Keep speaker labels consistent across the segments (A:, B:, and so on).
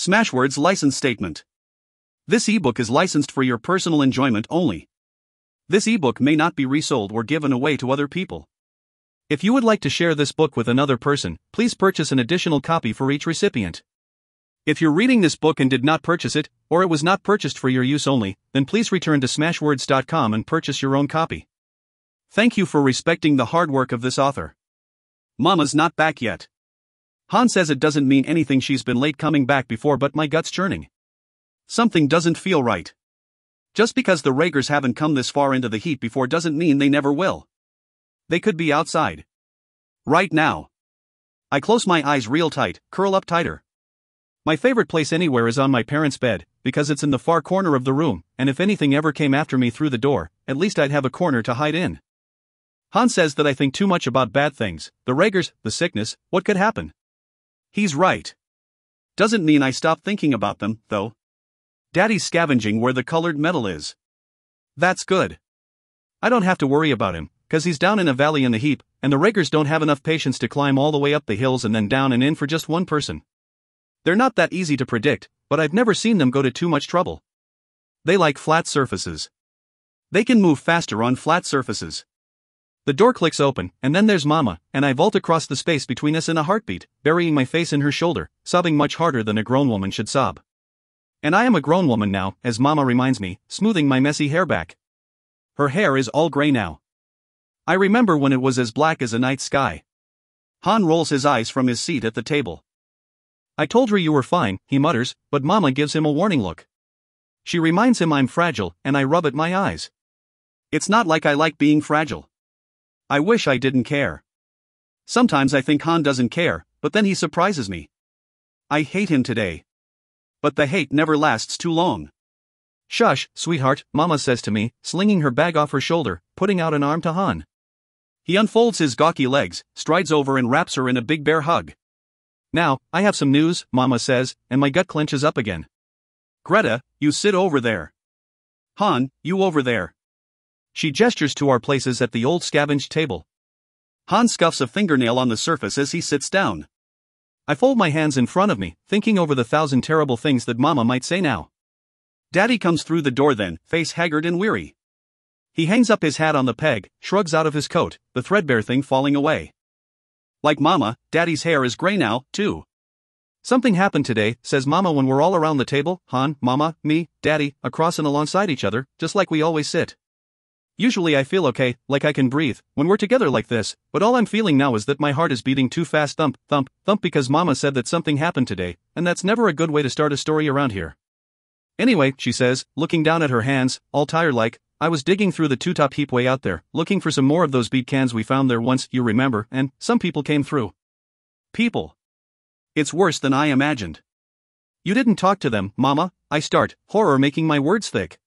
A: Smashwords License Statement. This ebook is licensed for your personal enjoyment only. This ebook may not be resold or given away to other people. If you would like to share this book with another person, please purchase an additional copy for each recipient. If you're reading this book and did not purchase it, or it was not purchased for your use only, then please return to smashwords.com and purchase your own copy. Thank you for respecting the hard work of this author. Mama's not back yet. Han says it doesn't mean anything, she's been late coming back before, but my gut's churning. Something doesn't feel right. Just because the Ragers haven't come this far into the heat before doesn't mean they never will. They could be outside. Right now. I close my eyes real tight, curl up tighter. My favorite place anywhere is on my parents' bed, because it's in the far corner of the room, and if anything ever came after me through the door, at least I'd have a corner to hide in. Han says that I think too much about bad things, the Ragers, the sickness, what could happen. He's right. Doesn't mean I stop thinking about them, though. Daddy's scavenging where the colored metal is. That's good. I don't have to worry about him, 'cause he's down in a valley in the heap, and the Ragers don't have enough patience to climb all the way up the hills and then down and in for just one person. They're not that easy to predict, but I've never seen them go to too much trouble. They like flat surfaces. They can move faster on flat surfaces. The door clicks open, and then there's Mama, and I vault across the space between us in a heartbeat, burying my face in her shoulder, sobbing much harder than a grown woman should sob. And I am a grown woman now, as Mama reminds me, smoothing my messy hair back. Her hair is all gray now. I remember when it was as black as a night sky. Han rolls his eyes from his seat at the table. I told her you were fine, he mutters, but Mama gives him a warning look. She reminds him I'm fragile, and I rub at my eyes. It's not like I like being fragile. I wish I didn't care. Sometimes I think Han doesn't care, but then he surprises me. I hate him today. But the hate never lasts too long. Shush, sweetheart, Mama says to me, slinging her bag off her shoulder, putting out an arm to Han. He unfolds his gawky legs, strides over and wraps her in a big bear hug. Now, I have some news, Mama says, and my gut clenches up again. Greta, you sit over there. Han, you over there. She gestures to our places at the old scavenged table. Han scuffs a fingernail on the surface as he sits down. I fold my hands in front of me, thinking over the 1,000 terrible things that Mama might say now. Daddy comes through the door then, face haggard and weary. He hangs up his hat on the peg, shrugs out of his coat, the threadbare thing falling away. Like Mama, Daddy's hair is gray now, too. Something happened today, says Mama when we're all around the table, Han, Mama, me, Daddy, across and alongside each other, just like we always sit. Usually I feel okay, like I can breathe, when we're together like this, but all I'm feeling now is that my heart is beating too fast, thump, thump, thump, because Mama said that something happened today, and that's never a good way to start a story around here. Anyway, she says, looking down at her hands, all tired-like, I was digging through the two-top heap way out there, looking for some more of those bead cans we found there once, you remember, and some people came through. People. It's worse than I imagined. You didn't talk to them, Mama, I start, horror making my words thick.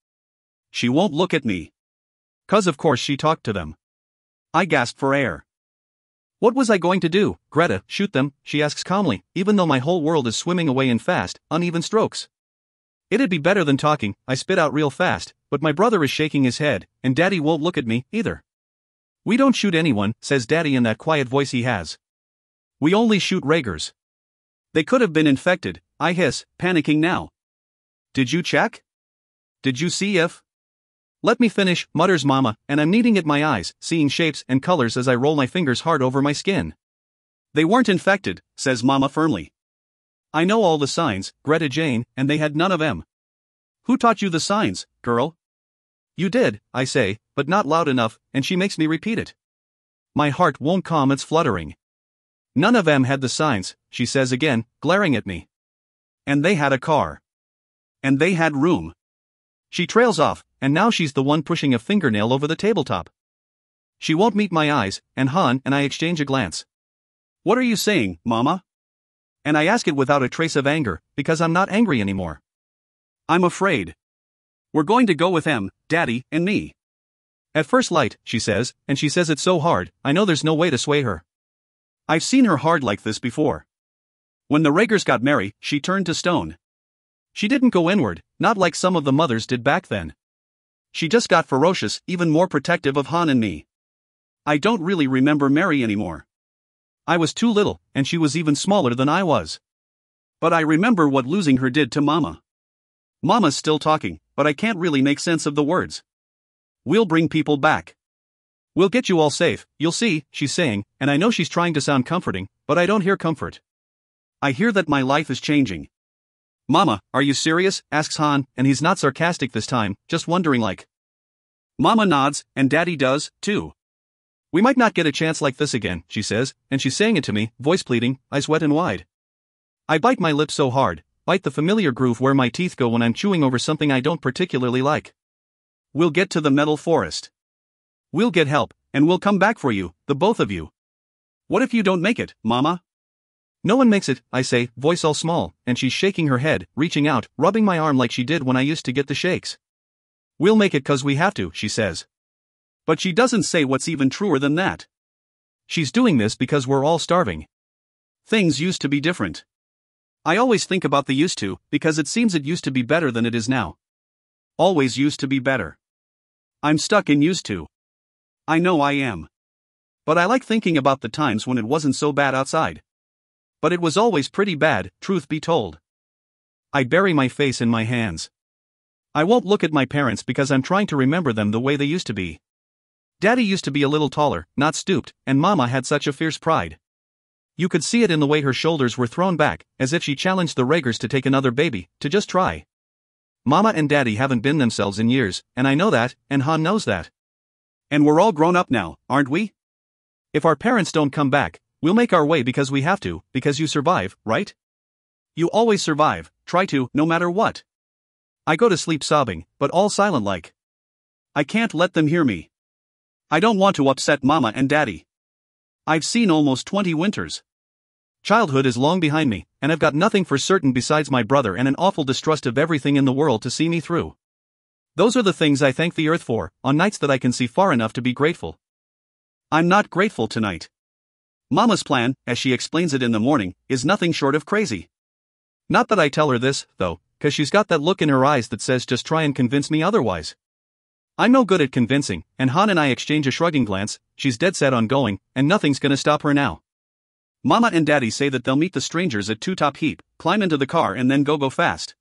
A: She won't look at me. 'Cause of course she talked to them. I gasp for air. What was I going to do, Greta, shoot them, she asks calmly, even though my whole world is swimming away in fast, uneven strokes. It'd be better than talking, I spit out real fast, but my brother is shaking his head, and Daddy won't look at me, either. We don't shoot anyone, says Daddy in that quiet voice he has. We only shoot Ragers. They could have been infected, I hiss, panicking now. Did you check? Did you see if? Let me finish, mutters Mama, and I'm kneading at my eyes, seeing shapes and colors as I roll my fingers hard over my skin. They weren't infected, says Mama firmly. I know all the signs, Greta Jane, and they had none of them. Who taught you the signs, girl? You did, I say, but not loud enough, and she makes me repeat it. My heart won't calm its fluttering. None of them had the signs, she says again, glaring at me. And they had a car. And they had room. She trails off, and now she's the one pushing a fingernail over the tabletop. She won't meet my eyes, and Han and I exchange a glance. What are you saying, Mama? And I ask it without a trace of anger, because I'm not angry anymore. I'm afraid. We're going to go with M, Daddy, and me. At first light, she says, and she says it so hard, I know there's no way to sway her. I've seen her hard like this before. When the Ragers got Mary, she turned to stone. She didn't go inward, not like some of the mothers did back then. She just got ferocious, even more protective of Han and me. I don't really remember Mary anymore. I was too little, and she was even smaller than I was. But I remember what losing her did to Mama. Mama's still talking, but I can't really make sense of the words. We'll bring people back. We'll get you all safe, you'll see, she's saying, and I know she's trying to sound comforting, but I don't hear comfort. I hear that my life is changing. Mama, are you serious? Asks Han, and he's not sarcastic this time, just wondering like. Mama nods, and Daddy does, too. We might not get a chance like this again, she says, and she's saying it to me, voice pleading, eyes wet and wide. I bite my lips so hard, bite the familiar groove where my teeth go when I'm chewing over something I don't particularly like. We'll get to the metal forest. We'll get help, and we'll come back for you, the both of you. What if you don't make it, Mama? No one makes it, I say, voice all small, and she's shaking her head, reaching out, rubbing my arm like she did when I used to get the shakes. We'll make it 'cause we have to, she says. But she doesn't say what's even truer than that. She's doing this because we're all starving. Things used to be different. I always think about the used to, because it seems it used to be better than it is now. Always used to be better. I'm stuck in used to. I know I am. But I like thinking about the times when it wasn't so bad outside. But it was always pretty bad, truth be told. I bury my face in my hands. I won't look at my parents because I'm trying to remember them the way they used to be. Daddy used to be a little taller, not stooped, and Mama had such a fierce pride. You could see it in the way her shoulders were thrown back, as if she challenged the Ragers to take another baby, to just try. Mama and Daddy haven't been themselves in years, and I know that, and Han knows that. And we're all grown up now, aren't we? If our parents don't come back, we'll make our way because we have to, because you survive, right? You always survive, try to, no matter what. I go to sleep sobbing, but all silent like. I can't let them hear me. I don't want to upset Mama and Daddy. I've seen almost 20 winters. Childhood is long behind me, and I've got nothing for certain besides my brother and an awful distrust of everything in the world to see me through. Those are the things I thank the earth for, on nights that I can see far enough to be grateful. I'm not grateful tonight. Mama's plan, as she explains it in the morning, is nothing short of crazy. Not that I tell her this, though, 'cause she's got that look in her eyes that says just try and convince me otherwise. I'm no good at convincing, and Han and I exchange a shrugging glance. She's dead set on going, and nothing's gonna stop her now. Mama and Daddy say that they'll meet the strangers at Two Top Heap, climb into the car and then go fast.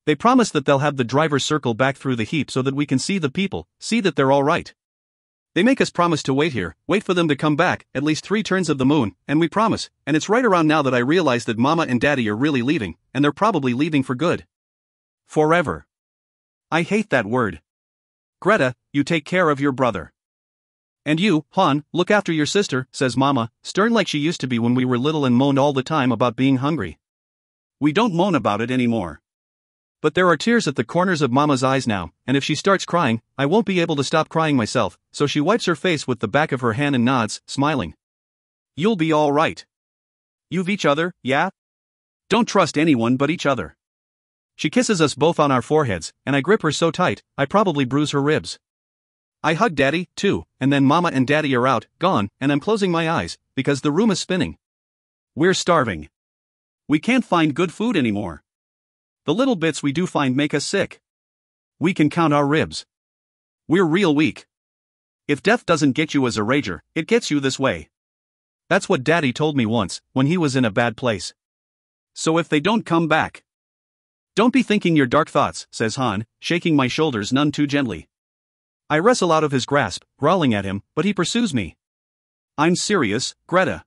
A: They promise that they'll have the driver circle back through the heap so that we can see the people, see that they're all right. They make us promise to wait here, wait for them to come back, at least 3 turns of the moon, and we promise, and it's right around now that I realize that Mama and Daddy are really leaving, and they're probably leaving for good. Forever. I hate that word. Greta, you take care of your brother. And you, Han, look after your sister, says Mama, stern like she used to be when we were little and moaned all the time about being hungry. We don't moan about it anymore. But there are tears at the corners of Mama's eyes now, and if she starts crying, I won't be able to stop crying myself, so she wipes her face with the back of her hand and nods, smiling. You'll be all right. You've each other, yeah? Don't trust anyone but each other. She kisses us both on our foreheads, and I grip her so tight, I probably bruise her ribs. I hug Daddy, too, and then Mama and Daddy are out, gone, and I'm closing my eyes, because the room is spinning. We're starving. We can't find good food anymore. The little bits we do find make us sick. We can count our ribs. We're real weak. If death doesn't get you as a rager, it gets you this way. That's what Daddy told me once, when he was in a bad place. So if they don't come back. Don't be thinking your dark thoughts, says Han, shaking my shoulders none too gently. I wrestle out of his grasp, growling at him, but he pursues me. I'm serious, Greta.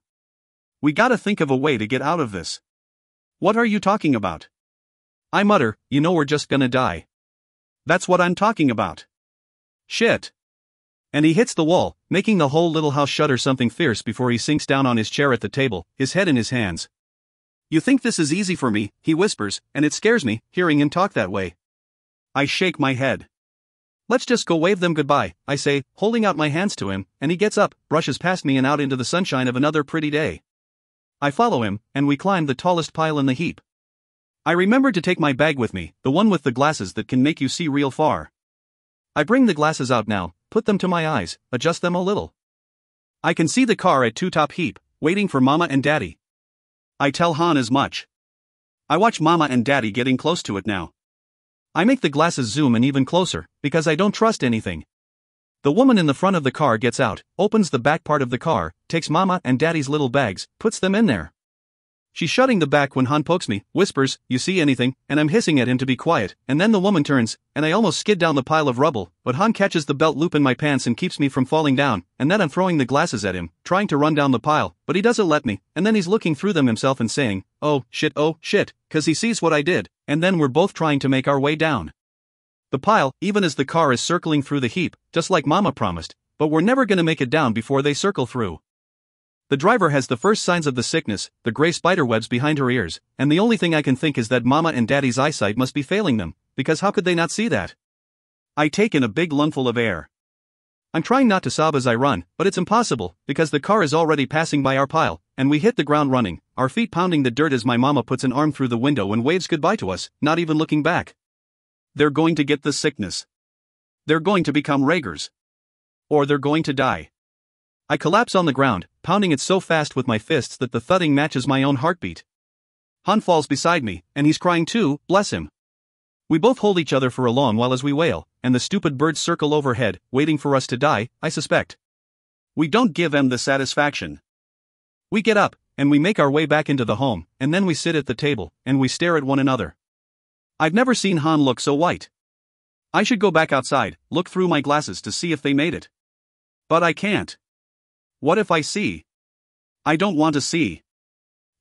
A: We gotta think of a way to get out of this. What are you talking about? I mutter, you know we're just gonna die. That's what I'm talking about. Shit. And he hits the wall, making the whole little house shudder something fierce before he sinks down on his chair at the table, his head in his hands. You think this is easy for me, he whispers, and it scares me, hearing him talk that way. I shake my head. Let's just go wave them goodbye, I say, holding out my hands to him, and he gets up, brushes past me and out into the sunshine of another pretty day. I follow him, and we climb the tallest pile in the heap. I remember to take my bag with me, the one with the glasses that can make you see real far. I bring the glasses out now, put them to my eyes, adjust them a little. I can see the car at Two Top Heap, waiting for Mama and Daddy. I tell Han as much. I watch Mama and Daddy getting close to it now. I make the glasses zoom in even closer, because I don't trust anything. The woman in the front of the car gets out, opens the back part of the car, takes Mama and Daddy's little bags, puts them in there. She's shutting the back when Han pokes me, whispers, "You see anything?" and I'm hissing at him to be quiet, and then the woman turns, and I almost skid down the pile of rubble, but Han catches the belt loop in my pants and keeps me from falling down, and then I'm throwing the glasses at him, trying to run down the pile, but he doesn't let me, and then he's looking through them himself and saying, oh shit, 'cause he sees what I did, and then we're both trying to make our way down the pile, even as the car is circling through the heap, just like Mama promised, but we're never gonna make it down before they circle through. The driver has the first signs of the sickness, the gray spiderwebs behind her ears, and the only thing I can think is that Mama and Daddy's eyesight must be failing them, because how could they not see that? I take in a big lungful of air. I'm trying not to sob as I run, but it's impossible, because the car is already passing by our pile, and we hit the ground running, our feet pounding the dirt as my Mama puts an arm through the window and waves goodbye to us, not even looking back. They're going to get the sickness. They're going to become Ragers. Or they're going to die. I collapse on the ground, pounding it so fast with my fists that the thudding matches my own heartbeat. Han falls beside me, and he's crying too, bless him. We both hold each other for a long while as we wail, and the stupid birds circle overhead, waiting for us to die, I suspect. We don't give them the satisfaction. We get up, and we make our way back into the home, and then we sit at the table, and we stare at one another. I've never seen Han look so white. I should go back outside, look through my glasses to see if they made it. But I can't. What if I see? I don't want to see.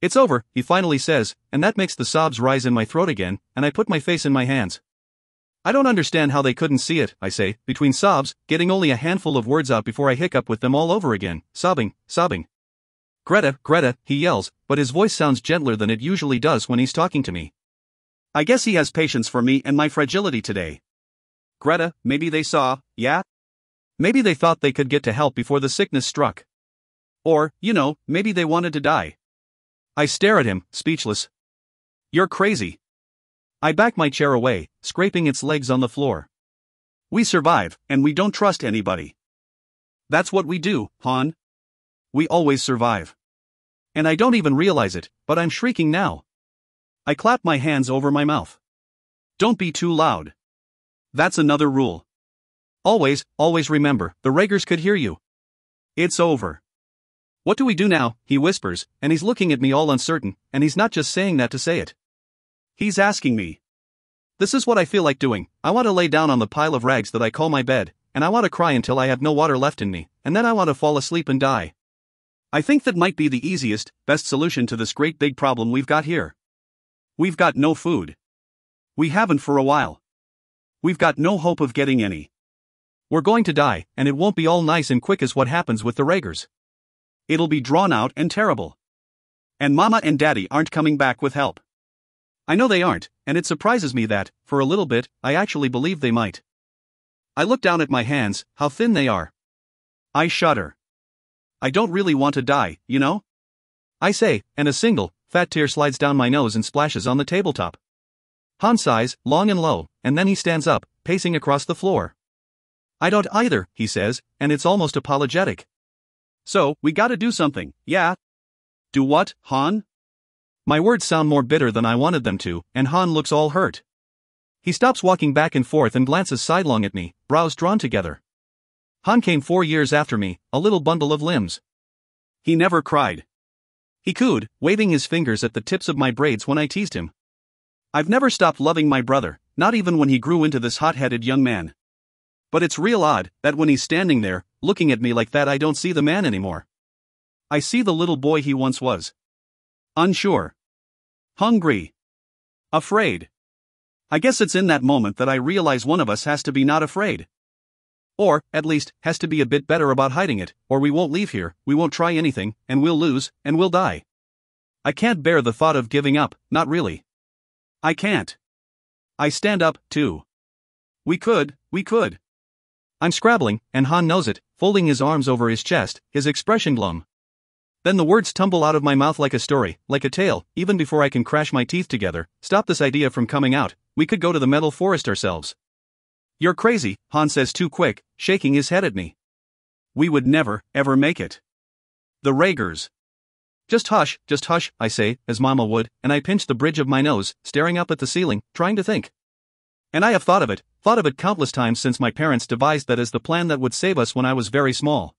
A: It's over, he finally says, and that makes the sobs rise in my throat again, and I put my face in my hands. I don't understand how they couldn't see it, I say, between sobs, getting only a handful of words out before I hiccup with them all over again, sobbing. Greta, he yells, but his voice sounds gentler than it usually does when he's talking to me. I guess he has patience for me and my fragility today. Greta, maybe they saw, yeah? Maybe they thought they could get to help before the sickness struck. Or, maybe they wanted to die. I stare at him, speechless. You're crazy. I back my chair away, scraping its legs on the floor. We survive, and we don't trust anybody. That's what we do, Han. We always survive. And I don't even realize it, but I'm shrieking now. I clap my hands over my mouth. Don't be too loud. That's another rule. Always remember, the Ragers could hear you. It's over. What do we do now, he whispers, and he's looking at me all uncertain, and he's not just saying that to say it. He's asking me. This is what I feel like doing. I want to lay down on the pile of rags that I call my bed, and I want to cry until I have no water left in me, and then I want to fall asleep and die. I think that might be the easiest, best solution to this great big problem we've got here. We've got no food. We haven't for a while. We've got no hope of getting any. We're going to die, and it won't be all nice and quick as what happens with the Ragers. It'll be drawn out and terrible. And Mama and Daddy aren't coming back with help. I know they aren't, and it surprises me that, for a little bit, I actually believe they might. I look down at my hands, how thin they are. I shudder. I don't really want to die, I say, and a single, fat tear slides down my nose and splashes on the tabletop. Han sighs, long and low, and then he stands up, pacing across the floor. I don't either, he says, and it's almost apologetic. So, we gotta do something, yeah? Do what, Han? My words sound more bitter than I wanted them to, and Han looks all hurt. He stops walking back and forth and glances sidelong at me, brows drawn together. Han came 4 years after me, a little bundle of limbs. He never cried. He cooed, waving his fingers at the tips of my braids when I teased him. I've never stopped loving my brother, not even when he grew into this hot-headed young man. But it's real odd that when he's standing there, looking at me like that, I don't see the man anymore. I see the little boy he once was. Unsure. Hungry. Afraid. I guess it's in that moment that I realize one of us has to be not afraid. Or, at least, has to be a bit better about hiding it, or we won't leave here, we won't try anything, and we'll lose, and we'll die. I can't bear the thought of giving up, not really. I can't. I stand up, too. We could. I'm scrabbling, and Han knows it, folding his arms over his chest, his expression glum. Then the words tumble out of my mouth like a story, like a tale, even before I can crash my teeth together. Stop this idea from coming out, we could go to the metal forest ourselves. You're crazy, Han says too quick, shaking his head at me. We would never, ever make it. The Ragers. Just hush, I say, as Mama would, and I pinch the bridge of my nose, staring up at the ceiling, trying to think. And I have thought of it countless times since my parents devised that as the plan that would save us when I was very small.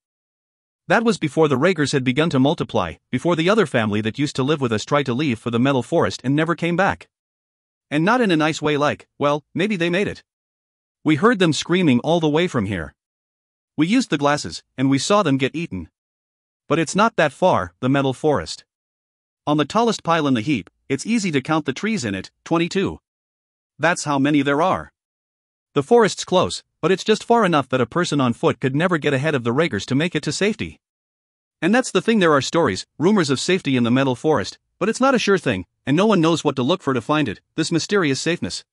A: That was before the Ragers had begun to multiply, before the other family that used to live with us tried to leave for the metal forest and never came back. And not in a nice way like, well, maybe they made it. We heard them screaming all the way from here. We used the glasses, and we saw them get eaten. But it's not that far, the metal forest. On the tallest pile in the heap, it's easy to count the trees in it, 22. That's how many there are. The forest's close, but it's just far enough that a person on foot could never get ahead of the Ragers to make it to safety. And that's the thing, there are stories, rumors of safety in the metal forest, but it's not a sure thing, and no one knows what to look for to find it, this mysterious safeness.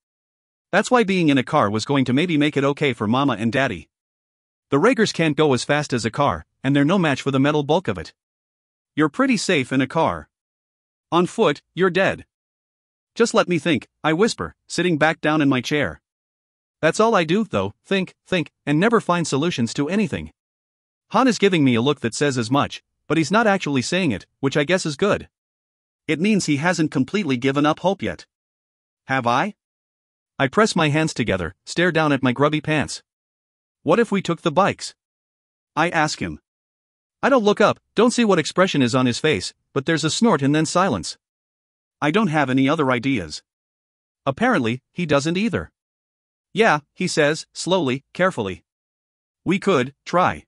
A: That's why being in a car was going to maybe make it okay for Mama and Daddy. The Ragers can't go as fast as a car, and they're no match for the metal bulk of it. You're pretty safe in a car. On foot, you're dead. Just let me think, I whisper, sitting back down in my chair. That's all I do, though, think, and never find solutions to anything. Han is giving me a look that says as much, but he's not actually saying it, which I guess is good. It means he hasn't completely given up hope yet. Have I? I press my hands together, stare down at my grubby pants. What if we took the bikes? I ask him. I don't look up, don't see what expression is on his face, but there's a snort and then silence. I don't have any other ideas. Apparently, he doesn't either. Yeah, he says, slowly, carefully. We could try.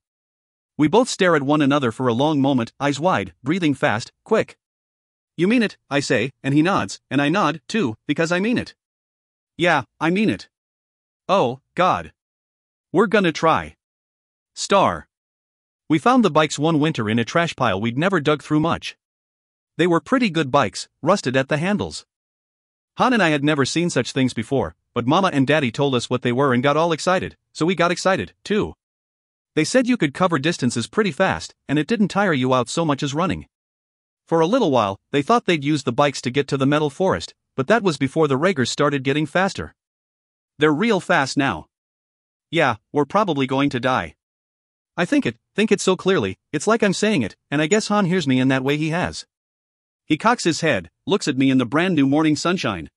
A: We both stare at one another for a long moment, eyes wide, breathing fast, quick. You mean it, I say, and he nods, and I nod, too, because I mean it. Yeah, I mean it. Oh, God. We're gonna try. Star. We found the bikes one winter in a trash pile we'd never dug through much. They were pretty good bikes, rusted at the handles. Han and I had never seen such things before, but Mama and Daddy told us what they were and got all excited, so we got excited, too. They said you could cover distances pretty fast, and it didn't tire you out so much as running. For a little while, they thought they'd use the bikes to get to the metal forest, but that was before the Ragers started getting faster. They're real fast now. Yeah, we're probably going to die. I think it so clearly, it's like I'm saying it, and I guess Han hears me in that way he has. He cocks his head, looks at me in the brand new morning sunshine.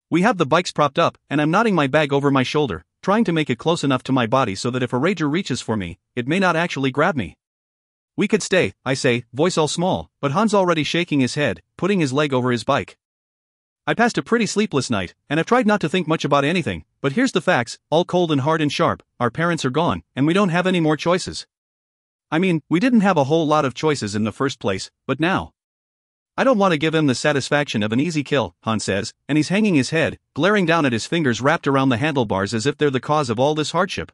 A: We have the bikes propped up, and I'm nodding my bag over my shoulder, trying to make it close enough to my body so that if a Rager reaches for me, it may not actually grab me. We could stay, I say, voice all small, but Han's already shaking his head, putting his leg over his bike. I passed a pretty sleepless night, and I've tried not to think much about anything, but here's the facts, all cold and hard and sharp, our parents are gone, and we don't have any more choices. I mean, we didn't have a whole lot of choices in the first place, but now. I don't want to give him the satisfaction of an easy kill, Han says, and he's hanging his head, glaring down at his fingers wrapped around the handlebars as if they're the cause of all this hardship.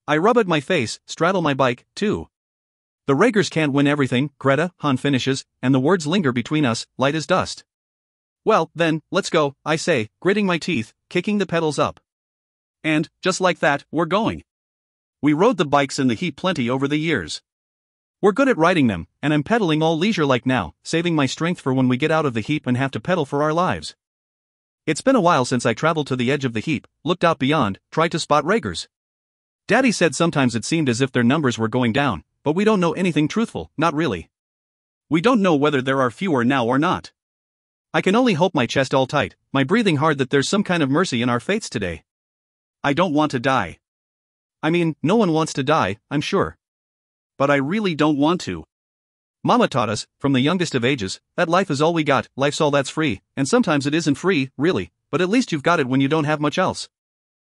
A: I rub at my face, straddle my bike, too. The Ragers can't win everything, Greta, Han finishes, and the words linger between us, light as dust. Well, then, let's go, I say, gritting my teeth, kicking the pedals up. And, just like that, we're going. We rode the bikes in the heat plenty over the years. We're good at riding them, and I'm pedaling all leisure-like now, saving my strength for when we get out of the heap and have to pedal for our lives. It's been a while since I traveled to the edge of the heap, looked out beyond, tried to spot Ragers. Daddy said sometimes it seemed as if their numbers were going down, but we don't know anything truthful, not really. We don't know whether there are fewer now or not. I can only hope, my chest all tight, my breathing hard, that there's some kind of mercy in our fates today. I don't want to die. I mean, no one wants to die, I'm sure. But I really don't want to. Mama taught us, from the youngest of ages, that life is all we got, life's all that's free, and sometimes it isn't free, really, but at least you've got it when you don't have much else.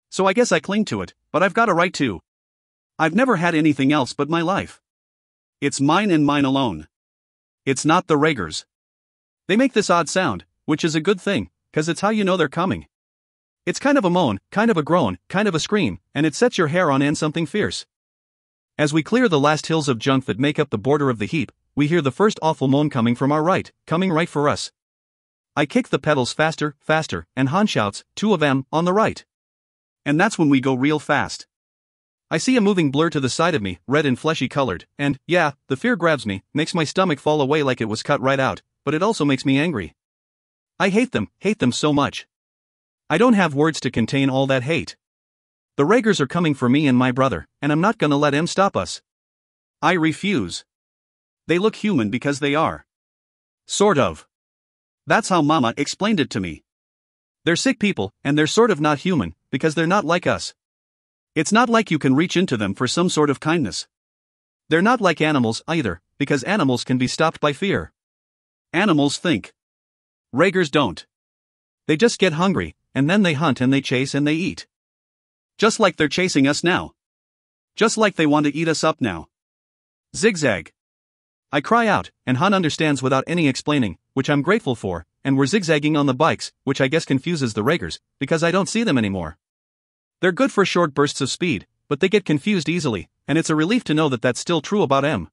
A: So I guess I cling to it, but I've got a right to. I've never had anything else but my life. It's mine and mine alone. It's not the Ragers. They make this odd sound, which is a good thing, 'cause it's how you know they're coming. It's kind of a moan, kind of a groan, kind of a scream, and it sets your hair on end something fierce. As we clear the last hills of junk that make up the border of the heap, we hear the first awful moan coming from our right, coming right for us. I kick the pedals faster, faster, and Han shouts, 2 of them, on the right. And that's when we go real fast. I see a moving blur to the side of me, red and fleshy colored, and, yeah, the fear grabs me, makes my stomach fall away like it was cut right out, but it also makes me angry. I hate them so much. I don't have words to contain all that hate. The Ragers are coming for me and my brother, and I'm not gonna let him stop us. I refuse. They look human because they are. Sort of. That's how Mama explained it to me. They're sick people, and they're sort of not human, because they're not like us. It's not like you can reach into them for some sort of kindness. They're not like animals either, because animals can be stopped by fear. Animals think. Raigers don't. They just get hungry, and then they hunt and they chase and they eat. Just like they're chasing us now. Just like they want to eat us up now. Zigzag. I cry out, and Han understands without any explaining, which I'm grateful for, and we're zigzagging on the bikes, which I guess confuses the Raigers, because I don't see them anymore. They're good for short bursts of speed, but they get confused easily, and it's a relief to know that that's still true about M.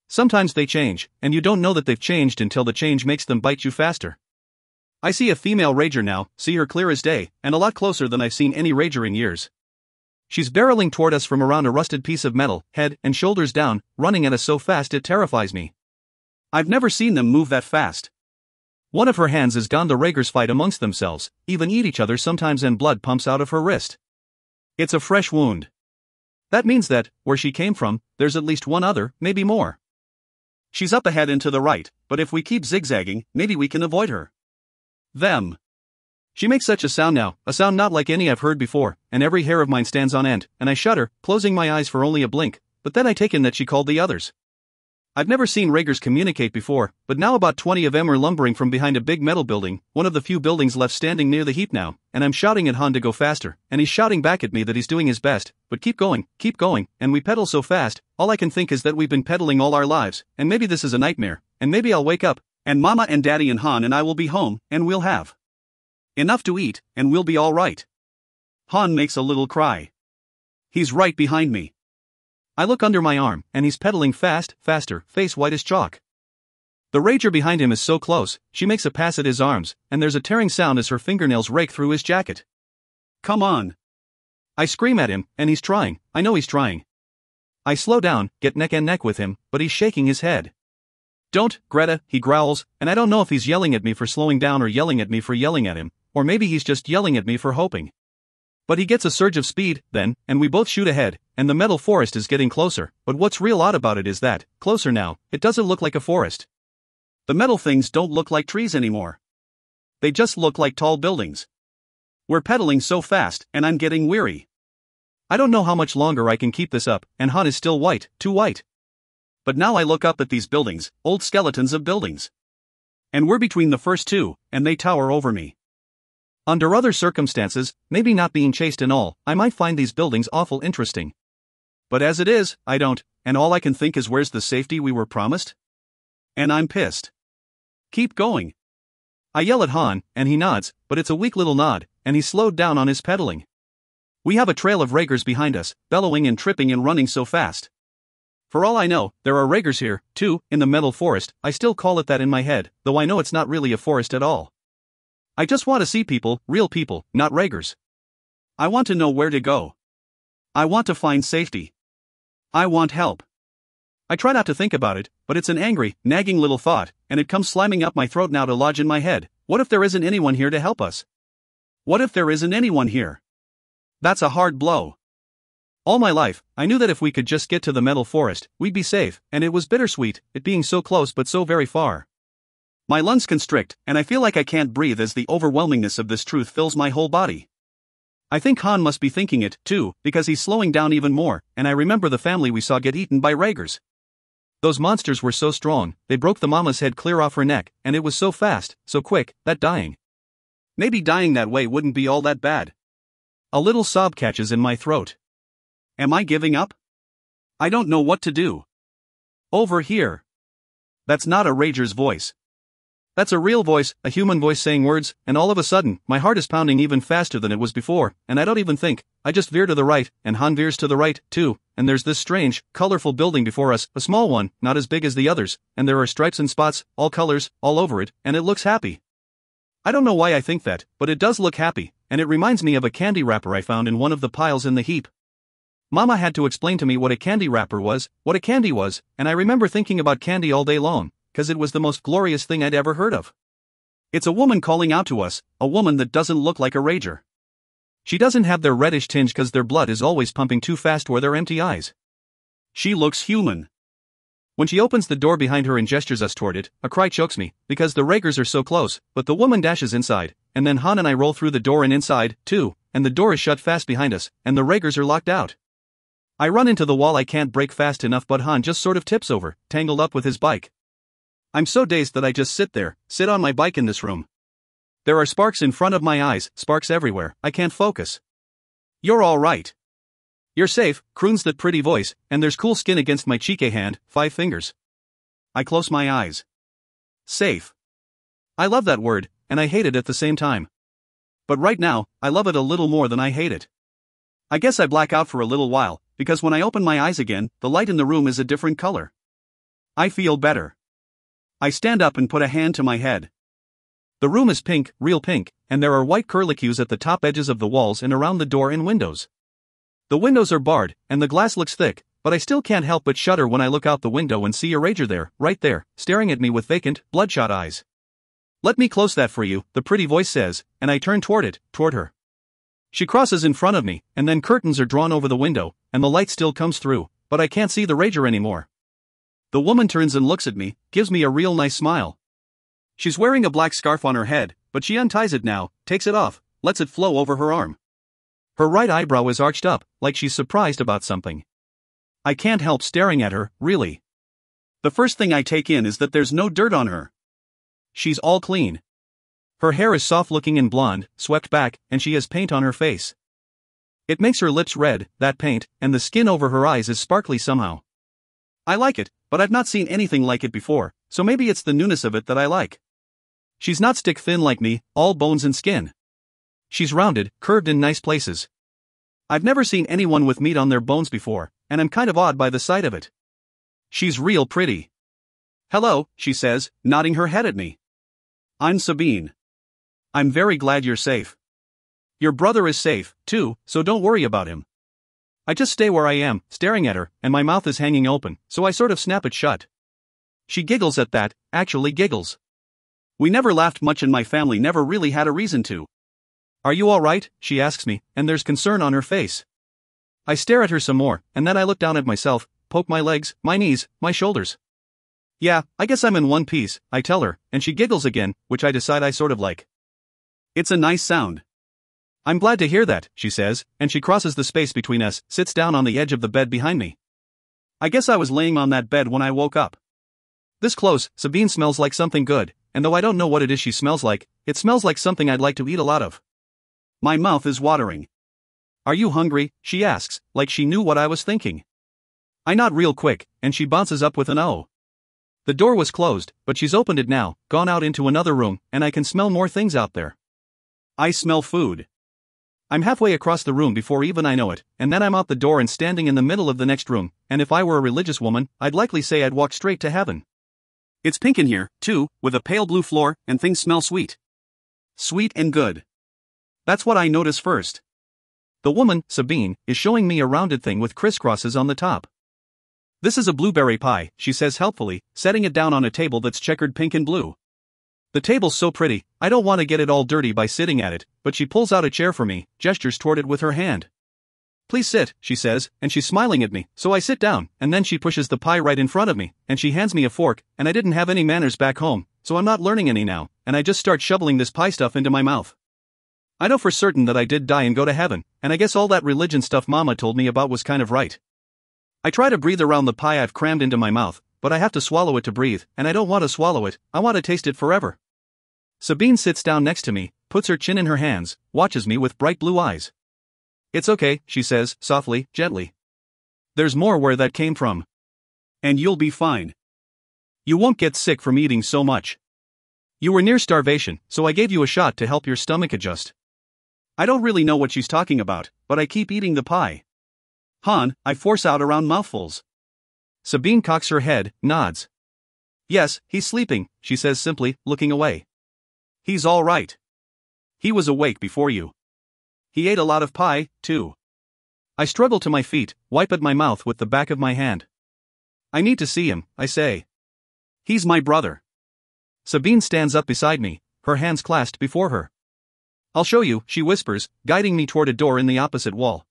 A: Sometimes they change, and you don't know that they've changed until the change makes them bite you faster. I see a female Raiger now, see her clear as day, and a lot closer than I've seen any Raiger in years. She's barreling toward us from around a rusted piece of metal, head and shoulders down, running at us so fast it terrifies me. I've never seen them move that fast. One of her hands is gone. The Raigers fight amongst themselves, even eat each other sometimes, and blood pumps out of her wrist. It's a fresh wound. That means that, where she came from, there's at least one other, maybe more. She's up ahead and to the right, but if we keep zigzagging, maybe we can avoid her. Them. She makes such a sound now, a sound not like any I've heard before, and every hair of mine stands on end, and I shudder, closing my eyes for only a blink, but then I take in that she called the others. I've never seen Raigers communicate before, but now about 20 of them are lumbering from behind a big metal building, one of the few buildings left standing near the heap now, and I'm shouting at Han to go faster, and he's shouting back at me that he's doing his best, but keep going, and we pedal so fast, all I can think is that we've been pedaling all our lives, and maybe this is a nightmare, and maybe I'll wake up, and Mama and Daddy and Han and I will be home, and we'll have enough to eat, and we'll be all right. Han makes a little cry. He's right behind me. I look under my arm, and he's pedaling faster, face white as chalk. The Raiger behind him is so close, she makes a pass at his arms, and there's a tearing sound as her fingernails rake through his jacket. Come on. I scream at him, and he's trying, I know he's trying. I slow down, get neck and neck with him, but he's shaking his head. Don't, Greta, he growls, and I don't know if he's yelling at me for slowing down or yelling at me for yelling at him, or maybe he's just yelling at me for hoping. But he gets a surge of speed, then, and we both shoot ahead, and the metal forest is getting closer, but what's real odd about it is that, closer now, it doesn't look like a forest. The metal things don't look like trees anymore. They just look like tall buildings. We're pedaling so fast, and I'm getting weary. I don't know how much longer I can keep this up, and Han is still white, too white. But now I look up at these buildings, old skeletons of buildings. And we're between the first two, and they tower over me. Under other circumstances, maybe not being chased and all, I might find these buildings awful interesting. But as it is, I don't, and all I can think is where's the safety we were promised? And I'm pissed. Keep going. I yell at Han, and he nods, but it's a weak little nod, and he's slowed down on his pedaling. We have a trail of Raigers behind us, bellowing and tripping and running so fast. For all I know, there are Raigers here, too, in the metal forest. I still call it that in my head, though I know it's not really a forest at all. I just want to see people, real people, not Raigers. I want to know where to go. I want to find safety. I want help. I try not to think about it, but it's an angry, nagging little thought, and it comes slamming up my throat now to lodge in my head. What if there isn't anyone here to help us? What if there isn't anyone here? That's a hard blow. All my life, I knew that if we could just get to the metal forest, we'd be safe, and it was bittersweet, it being so close but so very far. My lungs constrict, and I feel like I can't breathe as the overwhelmingness of this truth fills my whole body. I think Han must be thinking it, too, because he's slowing down even more, and I remember the family we saw get eaten by Raigers. Those monsters were so strong, they broke the mama's head clear off her neck, and it was so fast, so quick, that dying. Maybe dying that way wouldn't be all that bad. A little sob catches in my throat. Am I giving up? I don't know what to do. Over here. That's not a Raiger's voice. That's a real voice, a human voice saying words, and all of a sudden, my heart is pounding even faster than it was before, and I don't even think. I just veer to the right, and Han veers to the right, too, and there's this strange, colorful building before us, a small one, not as big as the others, and there are stripes and spots, all colors, all over it, and it looks happy. I don't know why I think that, but it does look happy, and it reminds me of a candy wrapper I found in one of the piles in the heap. Mama had to explain to me what a candy wrapper was, what a candy was, and I remember thinking about candy all day long, 'cause it was the most glorious thing I'd ever heard of. It's a woman calling out to us, a woman that doesn't look like a Raiger. She doesn't have their reddish tinge 'cause their blood is always pumping too fast where their empty eyes. She looks human. When she opens the door behind her and gestures us toward it, a cry chokes me, because the Raigers are so close, but the woman dashes inside, and then Han and I roll through the door and inside, too, and the door is shut fast behind us, and the Raigers are locked out. I run into the wall. I can't brake fast enough, but Han just sort of tips over, tangled up with his bike. I'm so dazed that I just sit on my bike in this room. There are sparks in front of my eyes, sparks everywhere, I can't focus. You're all right. You're safe, croons that pretty voice, and there's cool skin against my cheek. A hand, 5 fingers. I close my eyes. Safe. I love that word, and I hate it at the same time. But right now, I love it a little more than I hate it. I guess I black out for a little while, because when I open my eyes again, the light in the room is a different color. I feel better. I stand up and put a hand to my head. The room is pink, real pink, and there are white curlicues at the top edges of the walls and around the door and windows. The windows are barred, and the glass looks thick, but I still can't help but shudder when I look out the window and see a rager there, right there, staring at me with vacant, bloodshot eyes. Let me close that for you, the pretty voice says, and I turn toward her. She crosses in front of me, and then curtains are drawn over the window, and the light still comes through, but I can't see the rager anymore. The woman turns and looks at me, gives me a real nice smile. She's wearing a black scarf on her head, but she unties it now, takes it off, lets it flow over her arm. Her right eyebrow is arched up, like she's surprised about something. I can't help staring at her, really. The first thing I take in is that there's no dirt on her. She's all clean. Her hair is soft-looking and blonde, swept back, and she has paint on her face. It makes her lips red, that paint, and the skin over her eyes is sparkly somehow. I like it, but I've not seen anything like it before, so maybe it's the newness of it that I like. She's not stick-thin like me, all bones and skin. She's rounded, curved in nice places. I've never seen anyone with meat on their bones before, and I'm kind of awed by the sight of it. She's real pretty. Hello, she says, nodding her head at me. I'm Sabine. I'm very glad you're safe. Your brother is safe, too, so don't worry about him. I just stay where I am, staring at her, and my mouth is hanging open, so I sort of snap it shut. She giggles at that, actually giggles. We never laughed much and my family never really had a reason to. Are you all right? She asks me, and there's concern on her face. I stare at her some more, and then I look down at myself, poke my legs, my knees, my shoulders. Yeah, I guess I'm in one piece, I tell her, and she giggles again, which I decide I sort of like. It's a nice sound. I'm glad to hear that, she says, and she crosses the space between us, sits down on the edge of the bed behind me. I guess I was laying on that bed when I woke up. This close, Sabine smells like something good, and though I don't know what it is she smells like, it smells like something I'd like to eat a lot of. My mouth is watering. Are you hungry? She asks, like she knew what I was thinking. I nod real quick, and she bounces up with an "oh." The door was closed, but she's opened it now, gone out into another room, and I can smell more things out there. I smell food. I'm halfway across the room before even I know it, and then I'm out the door and standing in the middle of the next room, and if I were a religious woman, I'd likely say I'd walk straight to heaven. It's pink in here, too, with a pale blue floor, and things smell sweet. Sweet and good. That's what I notice first. The woman, Sabine, is showing me a rounded thing with crisscrosses on the top. This is a blueberry pie, she says helpfully, setting it down on a table that's checkered pink and blue. The table's so pretty, I don't want to get it all dirty by sitting at it, but she pulls out a chair for me, gestures toward it with her hand. Please sit, she says, and she's smiling at me, so I sit down, and then she pushes the pie right in front of me, and she hands me a fork, and I didn't have any manners back home, so I'm not learning any now, and I just start shoveling this pie stuff into my mouth. I know for certain that I did die and go to heaven, and I guess all that religion stuff Mama told me about was kind of right. I try to breathe around the pie I've crammed into my mouth, but I have to swallow it to breathe, and I don't want to swallow it, I want to taste it forever. Sabine sits down next to me, puts her chin in her hands, watches me with bright blue eyes. It's okay, she says, softly, gently. There's more where that came from. And you'll be fine. You won't get sick from eating so much. You were near starvation, so I gave you a shot to help your stomach adjust. I don't really know what she's talking about, but I keep eating the pie. Han, I force out around mouthfuls. Sabine cocks her head, nods. Yes, he's sleeping, she says simply, looking away. He's all right. He was awake before you. He ate a lot of pie, too. I struggle to my feet, wipe at my mouth with the back of my hand. I need to see him, I say. He's my brother. Sabine stands up beside me, her hands clasped before her. I'll show you, she whispers, guiding me toward a door in the opposite wall.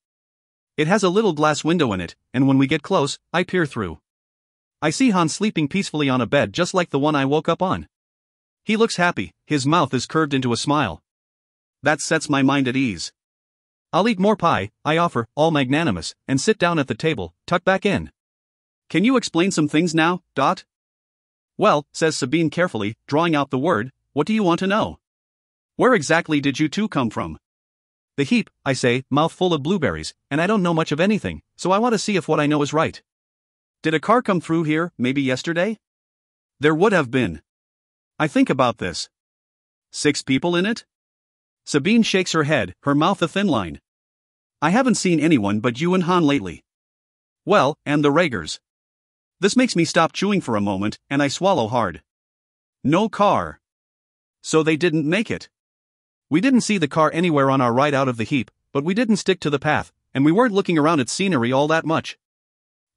A: It has a little glass window in it, and when we get close, I peer through. I see Han sleeping peacefully on a bed just like the one I woke up on. He looks happy, his mouth is curved into a smile. That sets my mind at ease. I'll eat more pie, I offer, all magnanimous, and sit down at the table, tuck back in. Can you explain some things now, Dot? Well, says Sabine carefully, drawing out the word, what do you want to know? Where exactly did you two come from? The heap, I say, mouth full of blueberries, and I don't know much of anything, so I want to see if what I know is right. Did a car come through here, maybe yesterday? There would have been. I think about this. 6 people in it? Sabine shakes her head, her mouth a thin line. I haven't seen anyone but you and Han lately. Well, and the Raegers. This makes me stop chewing for a moment, and I swallow hard. No car. So they didn't make it. We didn't see the car anywhere on our ride out of the heap, but we didn't stick to the path, and we weren't looking around at scenery all that much.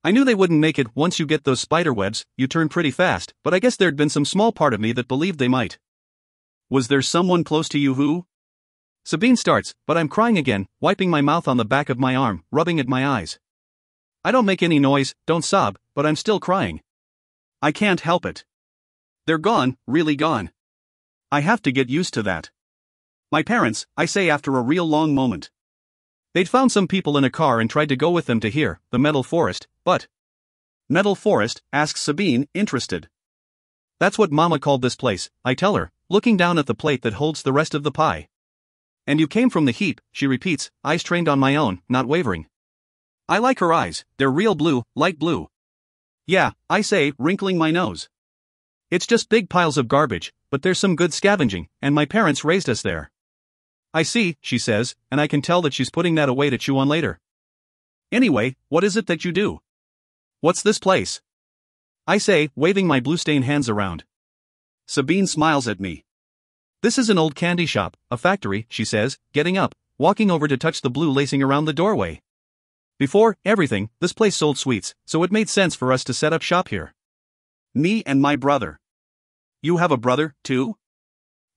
A: I knew they wouldn't make it. Once you get those spider webs, you turn pretty fast, but I guess there'd been some small part of me that believed they might. Was there someone close to you who? Sabine starts, but I'm crying again, wiping my mouth on the back of my arm, rubbing at my eyes. I don't make any noise, don't sob, but I'm still crying. I can't help it. They're gone, really gone. I have to get used to that. My parents, I say after a real long moment. They'd found some people in a car and tried to go with them to here, the Metal Forest, but... Metal Forest, asks Sabine, interested. That's what Mama called this place, I tell her, looking down at the plate that holds the rest of the pie. And you came from the heap, she repeats, eyes trained on my own, not wavering. I like her eyes, they're real blue, light blue. Yeah, I say, wrinkling my nose. It's just big piles of garbage, but there's some good scavenging, and my parents raised us there. I see, she says, and I can tell that she's putting that away to chew on later. Anyway, what is it that you do? What's this place? I say, waving my blue-stained hands around. Sabine smiles at me. This is an old candy shop, a factory, she says, getting up, walking over to touch the blue lacing around the doorway. Before everything, this place sold sweets, so it made sense for us to set up shop here. Me and my brother. You have a brother, too?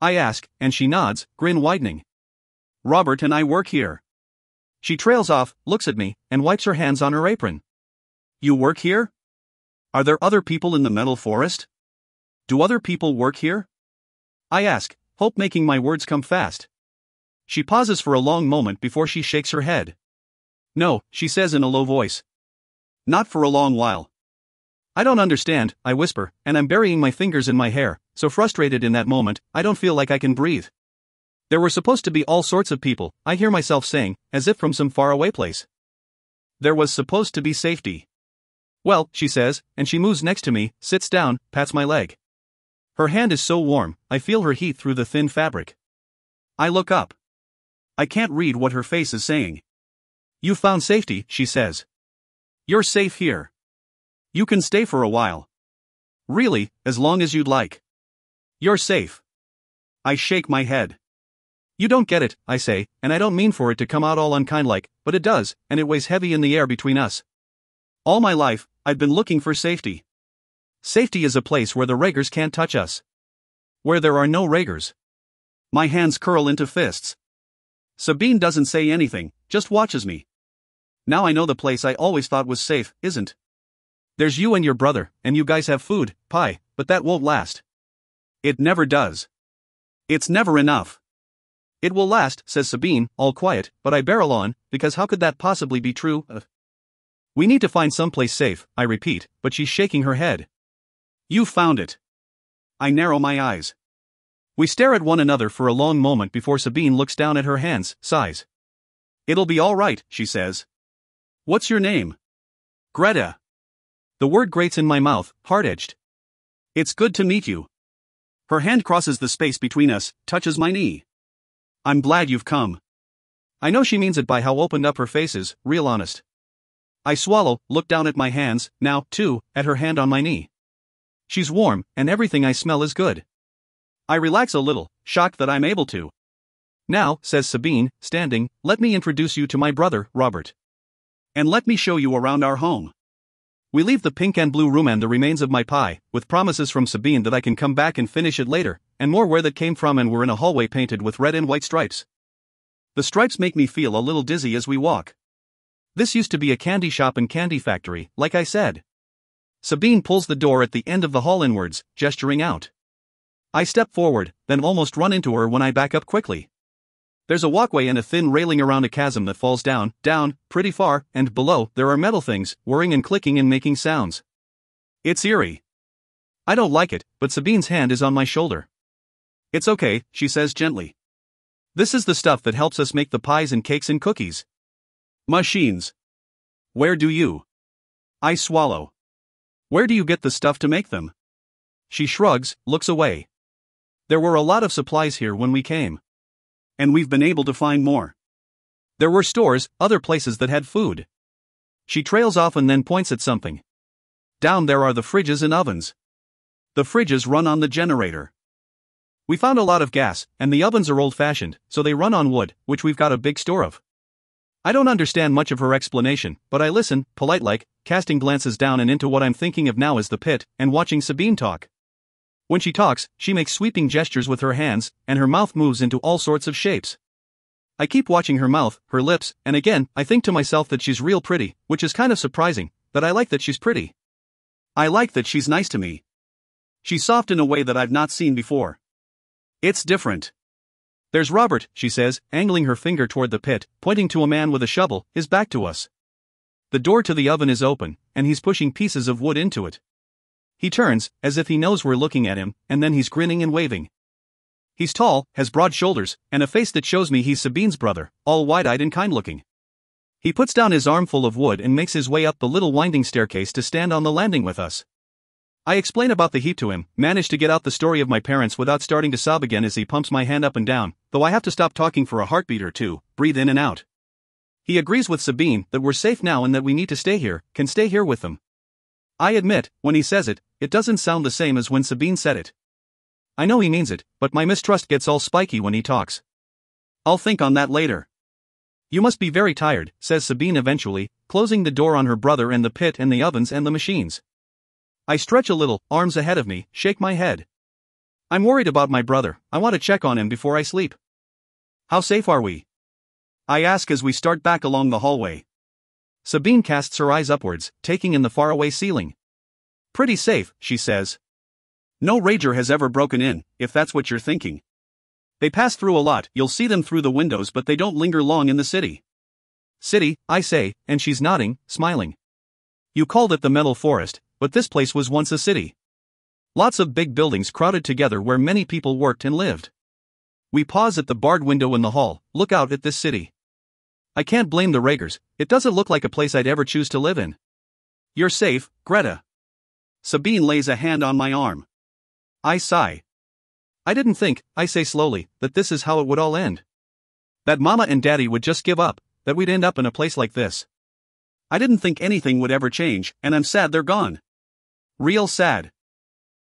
A: I ask, and she nods, grin widening. Robert and I work here. She trails off, looks at me, and wipes her hands on her apron. You work here? Are there other people in the Metal Forest? Do other people work here? I ask, hope making my words come fast. She pauses for a long moment before she shakes her head. No, she says in a low voice. Not for a long while. I don't understand, I whisper, and I'm burying my fingers in my hair, so frustrated in that moment, I don't feel like I can breathe. There were supposed to be all sorts of people, I hear myself saying, as if from some faraway place. There was supposed to be safety. Well, she says, and she moves next to me, sits down, pats my leg. Her hand is so warm, I feel her heat through the thin fabric. I look up. I can't read what her face is saying. You found safety, she says. You're safe here. You can stay for a while. Really, as long as you'd like. You're safe. I shake my head. You don't get it, I say, and I don't mean for it to come out all unkind-like, but it does, and it weighs heavy in the air between us. All my life, I've been looking for safety. Safety is a place where the Raegers can't touch us. Where there are no Raegers. My hands curl into fists. Sabine doesn't say anything, just watches me. Now I know the place I always thought was safe, isn't. There's you and your brother, and you guys have food, pie, but that won't last. It never does. It's never enough. It will last, says Sabine, all quiet, but I barrel on, because how could that possibly be true? We need to find someplace safe, I repeat, but she's shaking her head. You found it. I narrow my eyes. We stare at one another for a long moment before Sabine looks down at her hands, sighs. It'll be all right, she says. What's your name? Greta. The word grates in my mouth, hard-edged. It's good to meet you. Her hand crosses the space between us, touches my knee. I'm glad you've come. I know she means it by how opened up her face is, real honest. I swallow, look down at my hands, now, too, at her hand on my knee. She's warm, and everything I smell is good. I relax a little, shocked that I'm able to. Now, says Sabine, standing, let me introduce you to my brother, Robert. And let me show you around our home. We leave the pink and blue room and the remains of my pie, with promises from Sabine that I can come back and finish it later, and more where that came from, and we're in a hallway painted with red and white stripes. The stripes make me feel a little dizzy as we walk. This used to be a candy shop and candy factory, like I said. Sabine pulls the door at the end of the hall inwards, gesturing out. I step forward, then almost run into her when I back up quickly. There's a walkway and a thin railing around a chasm that falls down, pretty far, and below, there are metal things, whirring and clicking and making sounds. It's eerie. I don't like it, but Sabine's hand is on my shoulder. It's okay, she says gently. This is the stuff that helps us make the pies and cakes and cookies. Machines. Where do you? I swallow. Where do you get the stuff to make them? She shrugs, looks away. There were a lot of supplies here when we came. And we've been able to find more. There were stores, other places that had food. She trails off and then points at something. Down there are the fridges and ovens. The fridges run on the generator. We found a lot of gas, and the ovens are old-fashioned, so they run on wood, which we've got a big store of. I don't understand much of her explanation, but I listen, polite-like, casting glances down and into what I'm thinking of now as the pit, and watching Sabine talk. When she talks, she makes sweeping gestures with her hands, and her mouth moves into all sorts of shapes. I keep watching her mouth, her lips, and again, I think to myself that she's real pretty, which is kind of surprising, that I like that she's pretty. I like that she's nice to me. She's soft in a way that I've not seen before. It's different. There's Robert, she says, angling her finger toward the pit, pointing to a man with a shovel, his back to us. The door to the oven is open, and he's pushing pieces of wood into it. He turns, as if he knows we're looking at him, and then he's grinning and waving. He's tall, has broad shoulders, and a face that shows me he's Sabine's brother, all wide-eyed and kind-looking. He puts down his armful of wood and makes his way up the little winding staircase to stand on the landing with us. I explain about the heap to him, manage to get out the story of my parents without starting to sob again as he pumps my hand up and down, though I have to stop talking for a heartbeat or two, breathe in and out. He agrees with Sabine that we're safe now and that we need to stay here, can stay here with them. I admit, when he says it, it doesn't sound the same as when Sabine said it. I know he means it, but my mistrust gets all spiky when he talks. I'll think on that later. You must be very tired, says Sabine eventually, closing the door on her brother and the pit and the ovens and the machines. I stretch a little, arms ahead of me, shake my head. I'm worried about my brother, I want to check on him before I sleep. How safe are we? I ask as we start back along the hallway. Sabine casts her eyes upwards, taking in the faraway ceiling. Pretty safe, she says. No rager has ever broken in, if that's what you're thinking. They pass through a lot, you'll see them through the windows, but they don't linger long in the city. City, I say, and she's nodding, smiling. You called it the Metal Forest, but this place was once a city. Lots of big buildings crowded together where many people worked and lived. We pause at the barred window in the hall, look out at this city. I can't blame the Ragers, it doesn't look like a place I'd ever choose to live in. You're safe, Greta. Sabine lays a hand on my arm. I sigh. I didn't think, I say slowly, that this is how it would all end. That Mama and Daddy would just give up, that we'd end up in a place like this. I didn't think anything would ever change, and I'm sad they're gone. Real sad.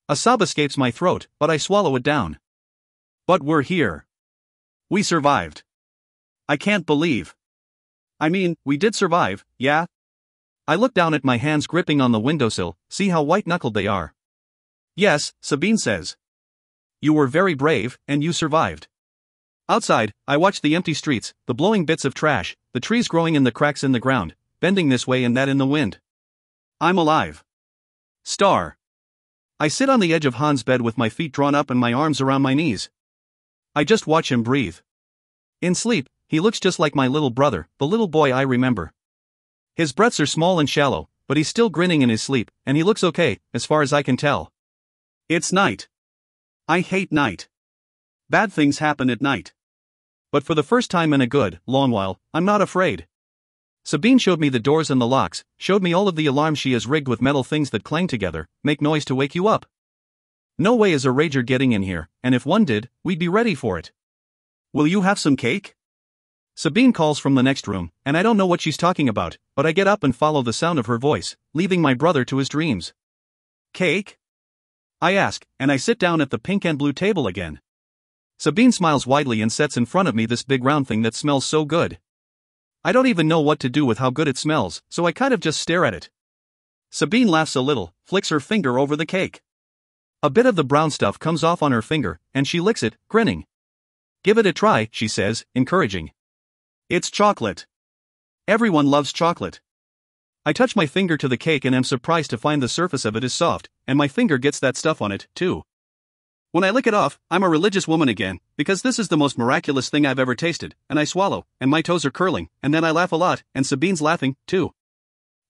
A: A sob escapes my throat, but I swallow it down. But we're here. We survived. I can't believe. I mean, we did survive, yeah? I look down at my hands gripping on the windowsill, see how white-knuckled they are. Yes, Sabine says. You were very brave, and you survived. Outside, I watch the empty streets, the blowing bits of trash, the trees growing in the cracks in the ground, bending this way and that in the wind. I'm alive. Star. I sit on the edge of Han's bed with my feet drawn up and my arms around my knees. I just watch him breathe. In sleep, he looks just like my little brother, the little boy I remember. His breaths are small and shallow, but he's still grinning in his sleep, and he looks okay, as far as I can tell. It's night. I hate night. Bad things happen at night. But for the first time in a good, long while, I'm not afraid. Sabine showed me the doors and the locks, showed me all of the alarms she has rigged with metal things that clang together, make noise to wake you up. No way is a rager getting in here, and if one did, we'd be ready for it. Will you have some cake? Sabine calls from the next room, and I don't know what she's talking about, but I get up and follow the sound of her voice, leaving my brother to his dreams. Cake? I ask, and I sit down at the pink and blue table again. Sabine smiles widely and sets in front of me this big round thing that smells so good. I don't even know what to do with how good it smells, so I kind of just stare at it. Sabine laughs a little, flicks her finger over the cake. A bit of the brown stuff comes off on her finger, and she licks it, grinning. Give it a try, she says, encouraging. It's chocolate. Everyone loves chocolate. I touch my finger to the cake and am surprised to find the surface of it is soft, and my finger gets that stuff on it, too. When I lick it off, I'm a religious woman again, because this is the most miraculous thing I've ever tasted, and I swallow, and my toes are curling, and then I laugh a lot, and Sabine's laughing, too.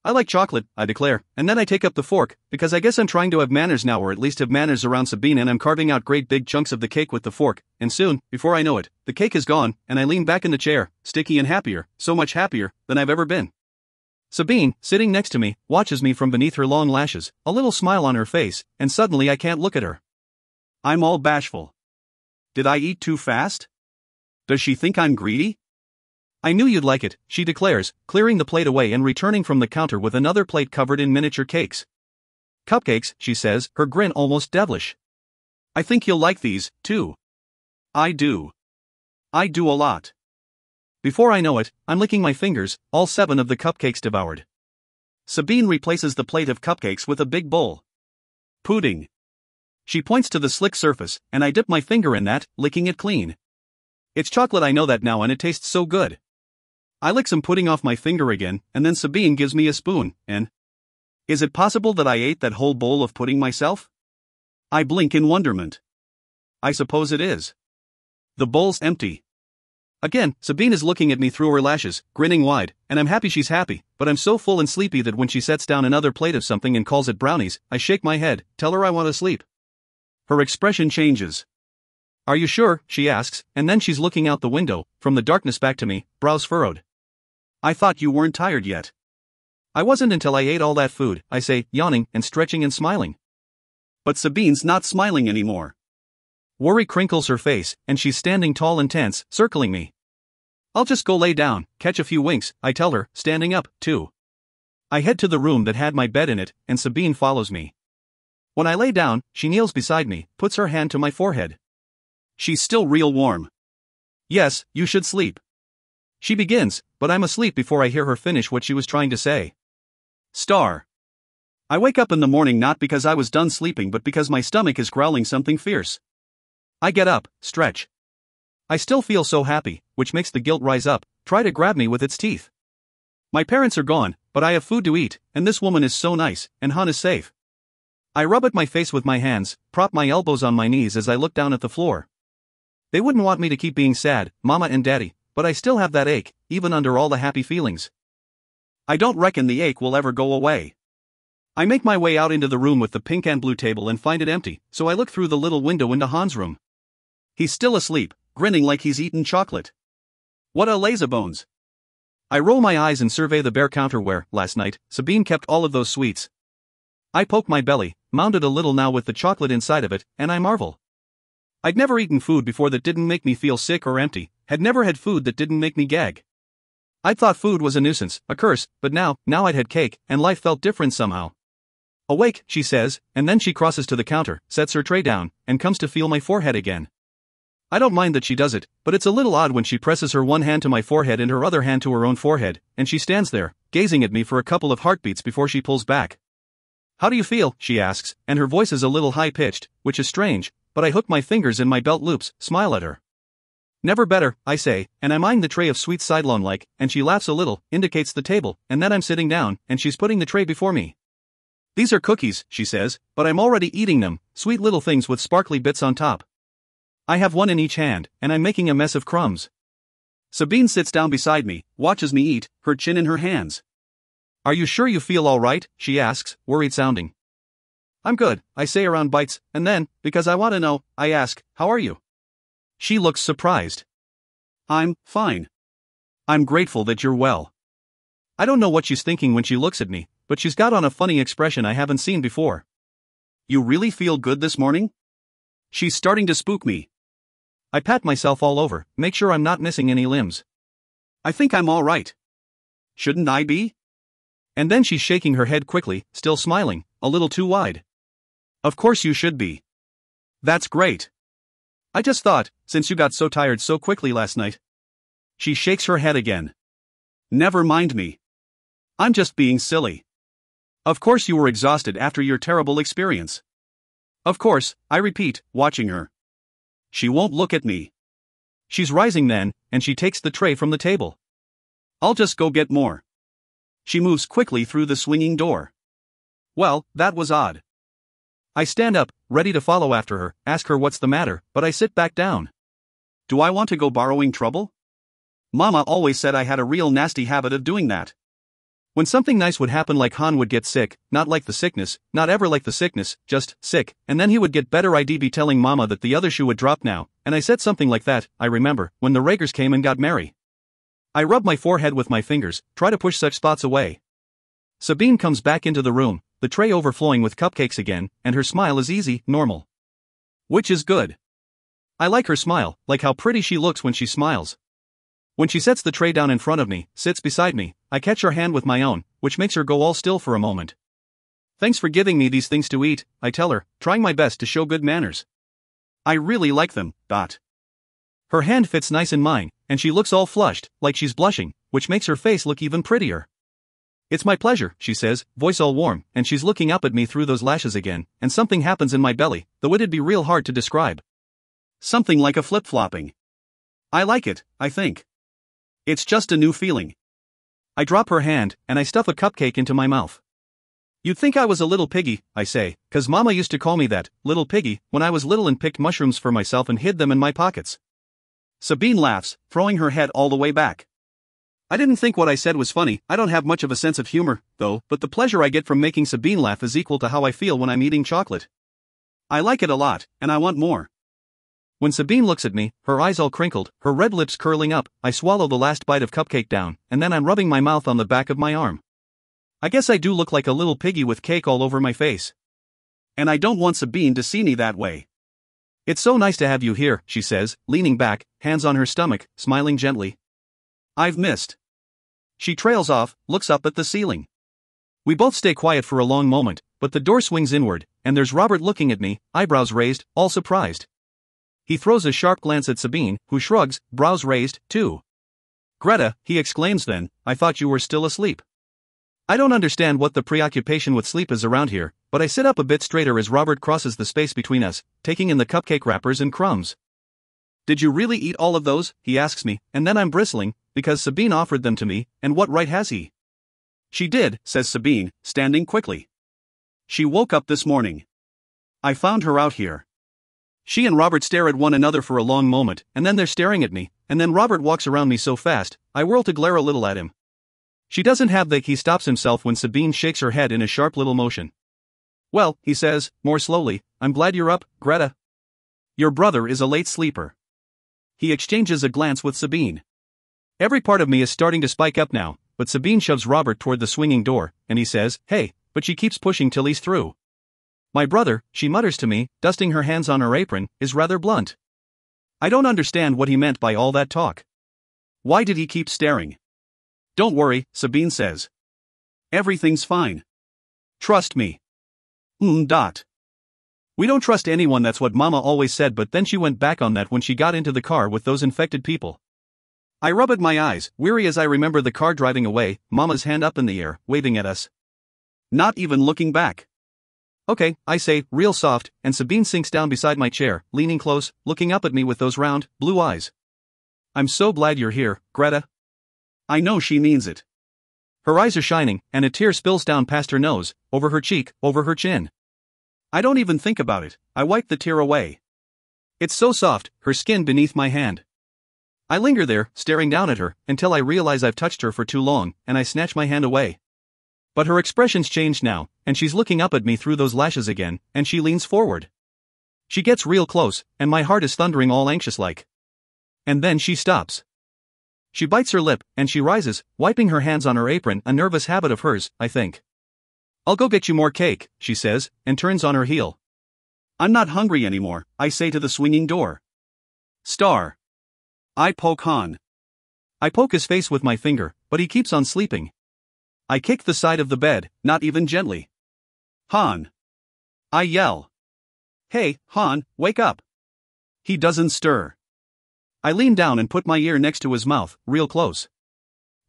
A: I like chocolate, I declare, and then I take up the fork, because I guess I'm trying to have manners now, or at least have manners around Sabine, and I'm carving out great big chunks of the cake with the fork, and soon, before I know it, the cake is gone, and I lean back in the chair, sticky and happier, so much happier, than I've ever been. Sabine, sitting next to me, watches me from beneath her long lashes, a little smile on her face, and suddenly I can't look at her. I'm all bashful. Did I eat too fast? Does she think I'm greedy? I knew you'd like it, she declares, clearing the plate away and returning from the counter with another plate covered in miniature cakes. Cupcakes, she says, her grin almost devilish. I think you'll like these, too. I do. I do a lot. Before I know it, I'm licking my fingers, all 7 of the cupcakes devoured. Sabine replaces the plate of cupcakes with a big bowl. Pudding. She points to the slick surface, and I dip my finger in that, licking it clean. It's chocolate, I know that now, and it tastes so good. I lick some pudding off my finger again, and then Sabine gives me a spoon, and... Is it possible that I ate that whole bowl of pudding myself? I blink in wonderment. I suppose it is. The bowl's empty. Again, Sabine is looking at me through her lashes, grinning wide, and I'm happy she's happy, but I'm so full and sleepy that when she sets down another plate of something and calls it brownies, I shake my head, tell her I want to sleep. Her expression changes. Are you sure, she asks, and then she's looking out the window, from the darkness back to me, brows furrowed. I thought you weren't tired yet. I wasn't until I ate all that food, I say, yawning and stretching and smiling. But Sabine's not smiling anymore. Worry crinkles her face, and she's standing tall and tense, circling me. I'll just go lay down, catch a few winks, I tell her, standing up, too. I head to the room that had my bed in it, and Sabine follows me. When I lay down, she kneels beside me, puts her hand to my forehead. She's still real warm. Yes, you should sleep. She begins, but I'm asleep before I hear her finish what she was trying to say. Star. I wake up in the morning not because I was done sleeping but because my stomach is growling something fierce. I get up, stretch. I still feel so happy, which makes the guilt rise up, try to grab me with its teeth. My parents are gone, but I have food to eat, and this woman is so nice, and Han is safe. I rub at my face with my hands, prop my elbows on my knees as I look down at the floor. They wouldn't want me to keep being sad, Mama and Daddy, but I still have that ache, even under all the happy feelings. I don't reckon the ache will ever go away. I make my way out into the room with the pink and blue table and find it empty, so I look through the little window into Han's room. He's still asleep, grinning like he's eaten chocolate. What a lazybones. I roll my eyes and survey the bare counter where, last night, Sabine kept all of those sweets. I poke my belly, mounded a little now with the chocolate inside of it, and I marvel. I'd never eaten food before that didn't make me feel sick or empty, had never had food that didn't make me gag. I'd thought food was a nuisance, a curse, but now I'd had cake, and life felt different somehow. Awake, she says, and then she crosses to the counter, sets her tray down, and comes to feel my forehead again. I don't mind that she does it, but it's a little odd when she presses her one hand to my forehead and her other hand to her own forehead, and she stands there, gazing at me for a couple of heartbeats before she pulls back. How do you feel, she asks, and her voice is a little high-pitched, which is strange, but I hook my fingers in my belt loops, smile at her. Never better, I say, and I'm eyeing the tray of sweets sidelong-like, and she laughs a little, indicates the table, and then I'm sitting down, and she's putting the tray before me. These are cookies, she says, but I'm already eating them, sweet little things with sparkly bits on top. I have one in each hand, and I'm making a mess of crumbs. Sabine sits down beside me, watches me eat, her chin in her hands. Are you sure you feel all right, she asks, worried sounding. I'm good, I say around bites, and then, because I want to know, I ask, how are you? She looks surprised. I'm fine. I'm grateful that you're well. I don't know what she's thinking when she looks at me, but she's got on a funny expression I haven't seen before. You really feel good this morning? She's starting to spook me. I pat myself all over, make sure I'm not missing any limbs. I think I'm all right. Shouldn't I be? And then she's shaking her head quickly, still smiling, a little too wide. Of course you should be. That's great. I just thought, since you got so tired so quickly last night. She shakes her head again. Never mind me. I'm just being silly. Of course you were exhausted after your terrible experience. Of course, I repeat, watching her. She won't look at me. She's rising then, and she takes the tray from the table. I'll just go get more. She moves quickly through the swinging door. Well, that was odd. I stand up, ready to follow after her, ask her what's the matter, but I sit back down. Do I want to go borrowing trouble? Mama always said I had a real nasty habit of doing that. When something nice would happen, like Han would get sick, not like the sickness, not ever like the sickness, just sick, and then he would get better, I'd be telling Mama that the other shoe would drop now, and I said something like that, I remember, when the Rakers came and got Mary. I rub my forehead with my fingers, try to push such thoughts away. Sabine comes back into the room, the tray overflowing with cupcakes again, and her smile is easy, normal. Which is good. I like her smile, like how pretty she looks when she smiles. When she sets the tray down in front of me, sits beside me, I catch her hand with my own, which makes her go all still for a moment. Thanks for giving me these things to eat, I tell her, trying my best to show good manners. I really like them, dot. Her hand fits nice in mine, and she looks all flushed, like she's blushing, which makes her face look even prettier. It's my pleasure, she says, voice all warm, and she's looking up at me through those lashes again, and something happens in my belly, though it'd be real hard to describe. Something like a flip-flopping. I like it, I think. It's just a new feeling. I drop her hand, and I stuff a cupcake into my mouth. You'd think I was a little piggy, I say, 'cause Mama used to call me that, little piggy, when I was little and picked mushrooms for myself and hid them in my pockets. Sabine laughs, throwing her head all the way back. I didn't think what I said was funny. I don't have much of a sense of humor, though, but the pleasure I get from making Sabine laugh is equal to how I feel when I'm eating chocolate. I like it a lot, and I want more. When Sabine looks at me, her eyes all crinkled, her red lips curling up, I swallow the last bite of cupcake down, and then I'm rubbing my mouth on the back of my arm. I guess I do look like a little piggy with cake all over my face. And I don't want Sabine to see me that way. It's so nice to have you here, she says, leaning back, hands on her stomach, smiling gently. I've missed. She trails off, looks up at the ceiling. We both stay quiet for a long moment, but the door swings inward, and there's Robert looking at me, eyebrows raised, all surprised. He throws a sharp glance at Sabine, who shrugs, brows raised, too. Greta, he exclaims then, I thought you were still asleep. I don't understand what the preoccupation with sleep is around here, but I sit up a bit straighter as Robert crosses the space between us, taking in the cupcake wrappers and crumbs. Did you really eat all of those? He asks me, and then I'm bristling, because Sabine offered them to me, and what right has he? She did, says Sabine, standing quickly. She woke up this morning. I found her out here. She and Robert stare at one another for a long moment, and then they're staring at me, and then Robert walks around me so fast, I whirl to glare a little at him. She doesn't have the. He stops himself when Sabine shakes her head in a sharp little motion. Well, he says, more slowly, I'm glad you're up, Greta. Your brother is a late sleeper. He exchanges a glance with Sabine. Every part of me is starting to spike up now, but Sabine shoves Robert toward the swinging door, and he says, hey, but she keeps pushing till he's through. My brother, she mutters to me, dusting her hands on her apron, is rather blunt. I don't understand what he meant by all that talk. Why did he keep staring? Don't worry, Sabine says. Everything's fine. Trust me. We don't trust anyone, that's what Mama always said, but then she went back on that when she got into the car with those infected people. I rub at my eyes, weary as I remember the car driving away, Mama's hand up in the air, waving at us. Not even looking back. Okay, I say, real soft, and Sabine sinks down beside my chair, leaning close, looking up at me with those round, blue eyes. I'm so glad you're here, Greta. I know she means it. Her eyes are shining, and a tear spills down past her nose, over her cheek, over her chin. I don't even think about it, I wipe the tear away. It's so soft, her skin beneath my hand. I linger there, staring down at her, until I realize I've touched her for too long, and I snatch my hand away. But her expression's changed now, and she's looking up at me through those lashes again, and she leans forward. She gets real close, and my heart is thundering all anxious-like. And then she stops. She bites her lip, and she rises, wiping her hands on her apron, a nervous habit of hers, I think. I'll go get you more cake, she says, and turns on her heel. I'm not hungry anymore, I say to the swinging door. Star. I poke Han. I poke his face with my finger, but he keeps on sleeping. I kick the side of the bed, not even gently. Han. I yell. Hey, Han, wake up. He doesn't stir. I lean down and put my ear next to his mouth, real close.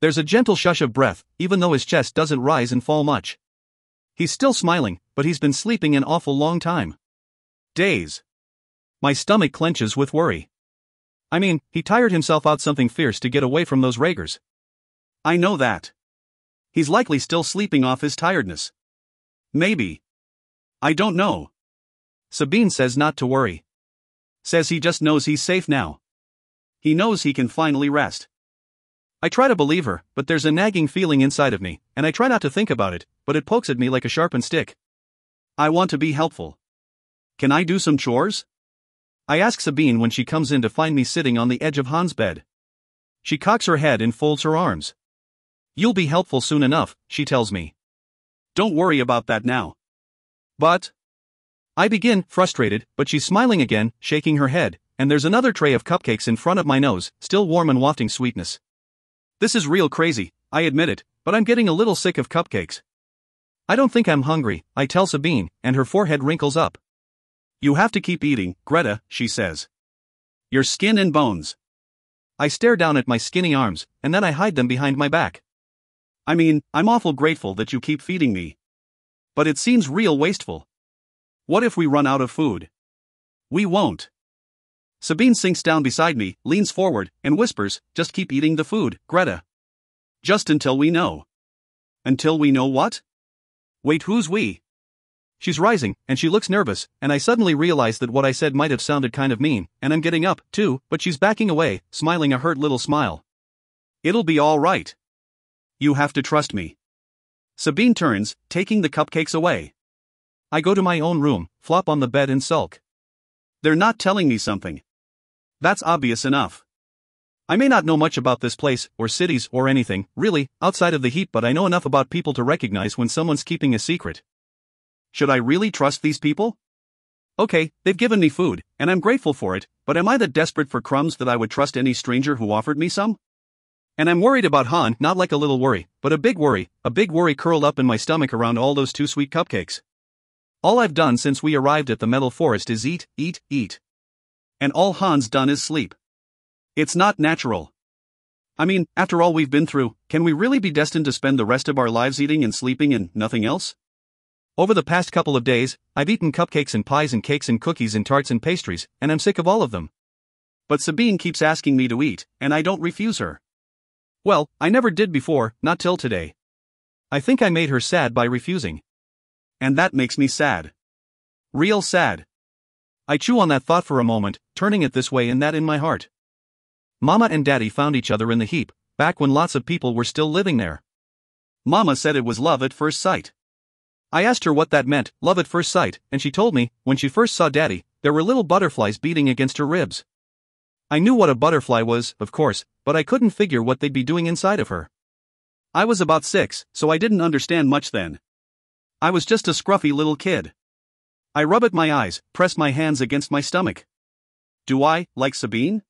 A: There's a gentle shush of breath, even though his chest doesn't rise and fall much. He's still smiling, but he's been sleeping an awful long time. Days. My stomach clenches with worry. I mean, he tired himself out something fierce to get away from those Rakers. I know that. He's likely still sleeping off his tiredness. Maybe. I don't know. Sabine says not to worry. Says he just knows he's safe now. He knows he can finally rest. I try to believe her, but there's a nagging feeling inside of me, and I try not to think about it, but it pokes at me like a sharpened stick. I want to be helpful. Can I do some chores? I ask Sabine when she comes in to find me sitting on the edge of Han's bed. She cocks her head and folds her arms. You'll be helpful soon enough, she tells me. Don't worry about that now. But I begin, frustrated, but she's smiling again, shaking her head, and there's another tray of cupcakes in front of my nose, still warm and wafting sweetness. This is real crazy, I admit it, but I'm getting a little sick of cupcakes. I don't think I'm hungry, I tell Sabine, and her forehead wrinkles up. You have to keep eating, Greta, she says. Your skin and bones. I stare down at my skinny arms, and then I hide them behind my back. I mean, I'm awful grateful that you keep feeding me. But it seems real wasteful. What if we run out of food? We won't. Sabine sinks down beside me, leans forward, and whispers, just keep eating the food, Greta. Just until we know. Until we know what? Wait, who's we? She's rising, and she looks nervous, and I suddenly realize that what I said might have sounded kind of mean, and I'm getting up, too, but she's backing away, smiling a hurt little smile. It'll be all right. You have to trust me. Sabine turns, taking the cupcakes away. I go to my own room, flop on the bed and sulk. They're not telling me something. That's obvious enough. I may not know much about this place, or cities, or anything, really, outside of the heat, but I know enough about people to recognize when someone's keeping a secret. Should I really trust these people? Okay, they've given me food, and I'm grateful for it, but am I that desperate for crumbs that I would trust any stranger who offered me some? And I'm worried about Han, not like a little worry, but a big worry curled up in my stomach around all those too sweet cupcakes. All I've done since we arrived at the metal forest is eat, eat, eat. And all Han's done is sleep. It's not natural. I mean, after all we've been through, can we really be destined to spend the rest of our lives eating and sleeping and nothing else? Over the past couple of days, I've eaten cupcakes and pies and cakes and cookies and tarts and pastries, and I'm sick of all of them. But Sabine keeps asking me to eat, and I don't refuse her. Well, I never did before, not till today. I think I made her sad by refusing. And that makes me sad. Real sad. I chew on that thought for a moment, turning it this way and that in my heart. Mama and Daddy found each other in the heap, back when lots of people were still living there. Mama said it was love at first sight. I asked her what that meant, love at first sight, and she told me, when she first saw Daddy, there were little butterflies beating against her ribs. I knew what a butterfly was, of course, but I couldn't figure what they'd be doing inside of her. I was about 6, so I didn't understand much then. I was just a scruffy little kid. I rub at my eyes, press my hands against my stomach. Do I, like Sabine?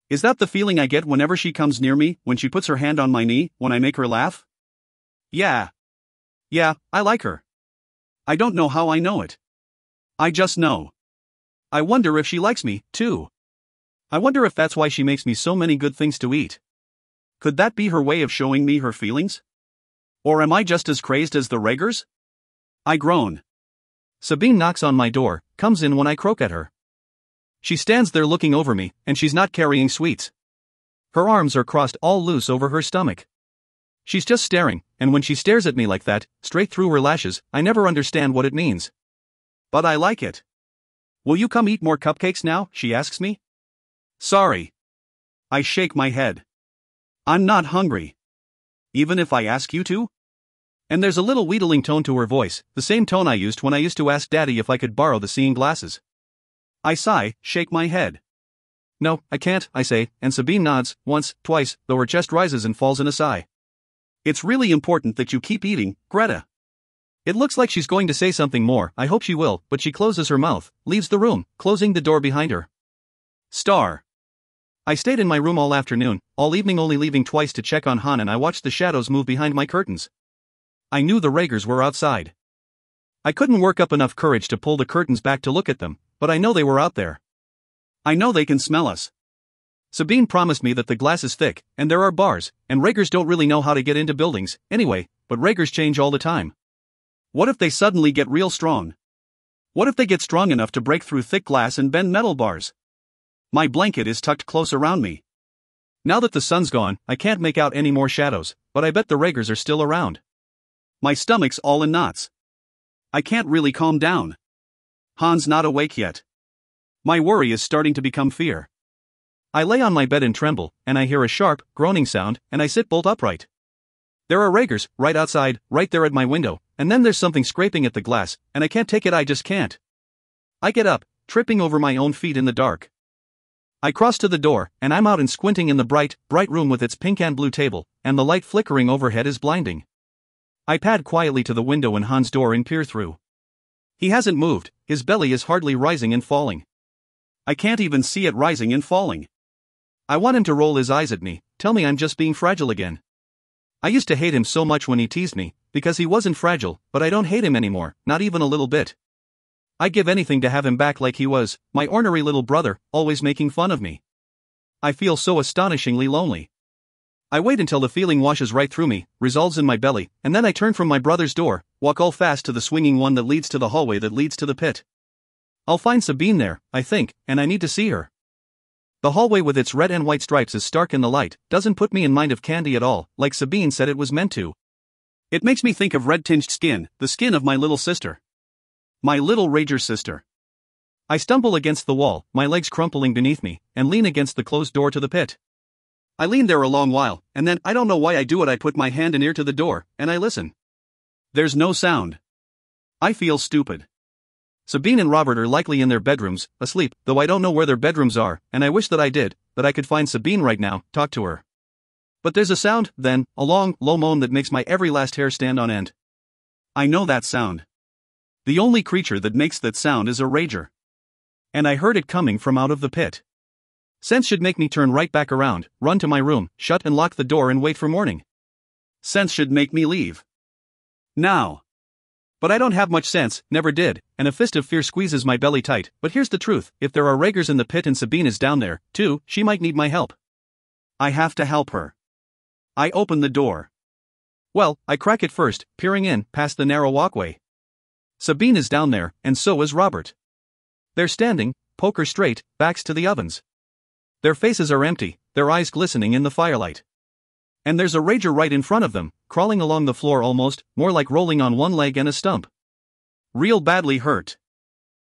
A: Is that the feeling I get whenever she comes near me, when she puts her hand on my knee, when I make her laugh? Yeah, I like her. I don't know how I know it. I just know. I wonder if she likes me, too. I wonder if that's why she makes me so many good things to eat. Could that be her way of showing me her feelings? Or am I just as crazed as the Regers? I groan. Sabine knocks on my door, comes in when I croak at her. She stands there looking over me, and she's not carrying sweets. Her arms are crossed all loose over her stomach. She's just staring, and when she stares at me like that, straight through her lashes, I never understand what it means. But I like it. Will you come eat more cupcakes now? She asks me. Sorry. I shake my head. I'm not hungry. Even if I ask you to? And there's a little wheedling tone to her voice, the same tone I used when I used to ask Daddy if I could borrow the seeing glasses. I sigh, shake my head. No, I can't, I say, and Sabine nods, once, twice, though her chest rises and falls in a sigh. It's really important that you keep eating, Greta. It looks like she's going to say something more, I hope she will, but she closes her mouth, leaves the room, closing the door behind her. Star. I stayed in my room all afternoon, all evening, only leaving twice to check on Han, and I watched the shadows move behind my curtains. I knew the Regers were outside. I couldn't work up enough courage to pull the curtains back to look at them, but I know they were out there. I know they can smell us. Sabine promised me that the glass is thick, and there are bars, and Regers don't really know how to get into buildings, anyway, but Regers change all the time. What if they suddenly get real strong? What if they get strong enough to break through thick glass and bend metal bars? My blanket is tucked close around me. Now that the sun's gone, I can't make out any more shadows, but I bet the Regers are still around. My stomach's all in knots. I can't really calm down. Han's not awake yet. My worry is starting to become fear. I lay on my bed and tremble, and I hear a sharp, groaning sound, and I sit bolt upright. There are raggers, right outside, right there at my window, and then there's something scraping at the glass, and I can't take it, I just can't. I get up, tripping over my own feet in the dark. I cross to the door, and I'm out and squinting in the bright room with its pink and blue table, and the light flickering overhead is blinding. I pad quietly to the window in Han's door and peer through. He hasn't moved, his belly is hardly rising and falling. I can't even see it rising and falling. I want him to roll his eyes at me, tell me I'm just being fragile again. I used to hate him so much when he teased me, because he wasn't fragile, but I don't hate him anymore, not even a little bit. I'd give anything to have him back like he was, my ornery little brother, always making fun of me. I feel so astonishingly lonely. I wait until the feeling washes right through me, resolves in my belly, and then I turn from my brother's door, walk all fast to the swinging one that leads to the hallway that leads to the pit. I'll find Sabine there, I think, and I need to see her. The hallway with its red and white stripes is stark in the light, doesn't put me in mind of candy at all, like Sabine said it was meant to. It makes me think of red-tinged skin, the skin of my little sister. My little rager sister. I stumble against the wall, my legs crumpling beneath me, and lean against the closed door to the pit. I lean there a long while, and then, I don't know why I do it, I put my hand and ear to the door, and I listen. There's no sound. I feel stupid. Sabine and Robert are likely in their bedrooms, asleep, though I don't know where their bedrooms are, and I wish that I did, that I could find Sabine right now, talk to her. But there's a sound, then, a long, low moan that makes my every last hair stand on end. I know that sound. The only creature that makes that sound is a rager. And I heard it coming from out of the pit. Sense should make me turn right back around, run to my room, shut and lock the door and wait for morning. Sense should make me leave. Now. But I don't have much sense, never did, and a fist of fear squeezes my belly tight. But here's the truth, if there are raggers in the pit and Sabine is down there, too, she might need my help. I have to help her. I open the door. Well, I crack it first, peering in, past the narrow walkway. Sabine is down there, and so is Robert. They're standing, poker straight, backs to the ovens. Their faces are empty, their eyes glistening in the firelight. And there's a rager right in front of them, crawling along the floor almost, more like rolling on one leg and a stump. Real badly hurt.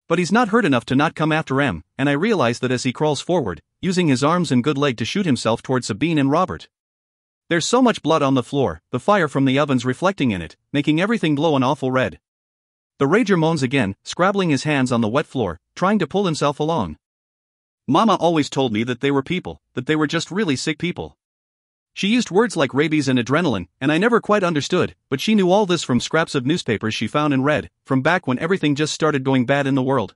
A: But he's not hurt enough to not come after M, and I realize that as he crawls forward, using his arms and good leg to shoot himself toward Sabine and Robert. There's so much blood on the floor, the fire from the ovens reflecting in it, making everything glow an awful red. The rager moans again, scrabbling his hands on the wet floor, trying to pull himself along. Mama always told me that they were people, that they were just really sick people. She used words like rabies and adrenaline, and I never quite understood, but she knew all this from scraps of newspapers she found and read, from back when everything just started going bad in the world.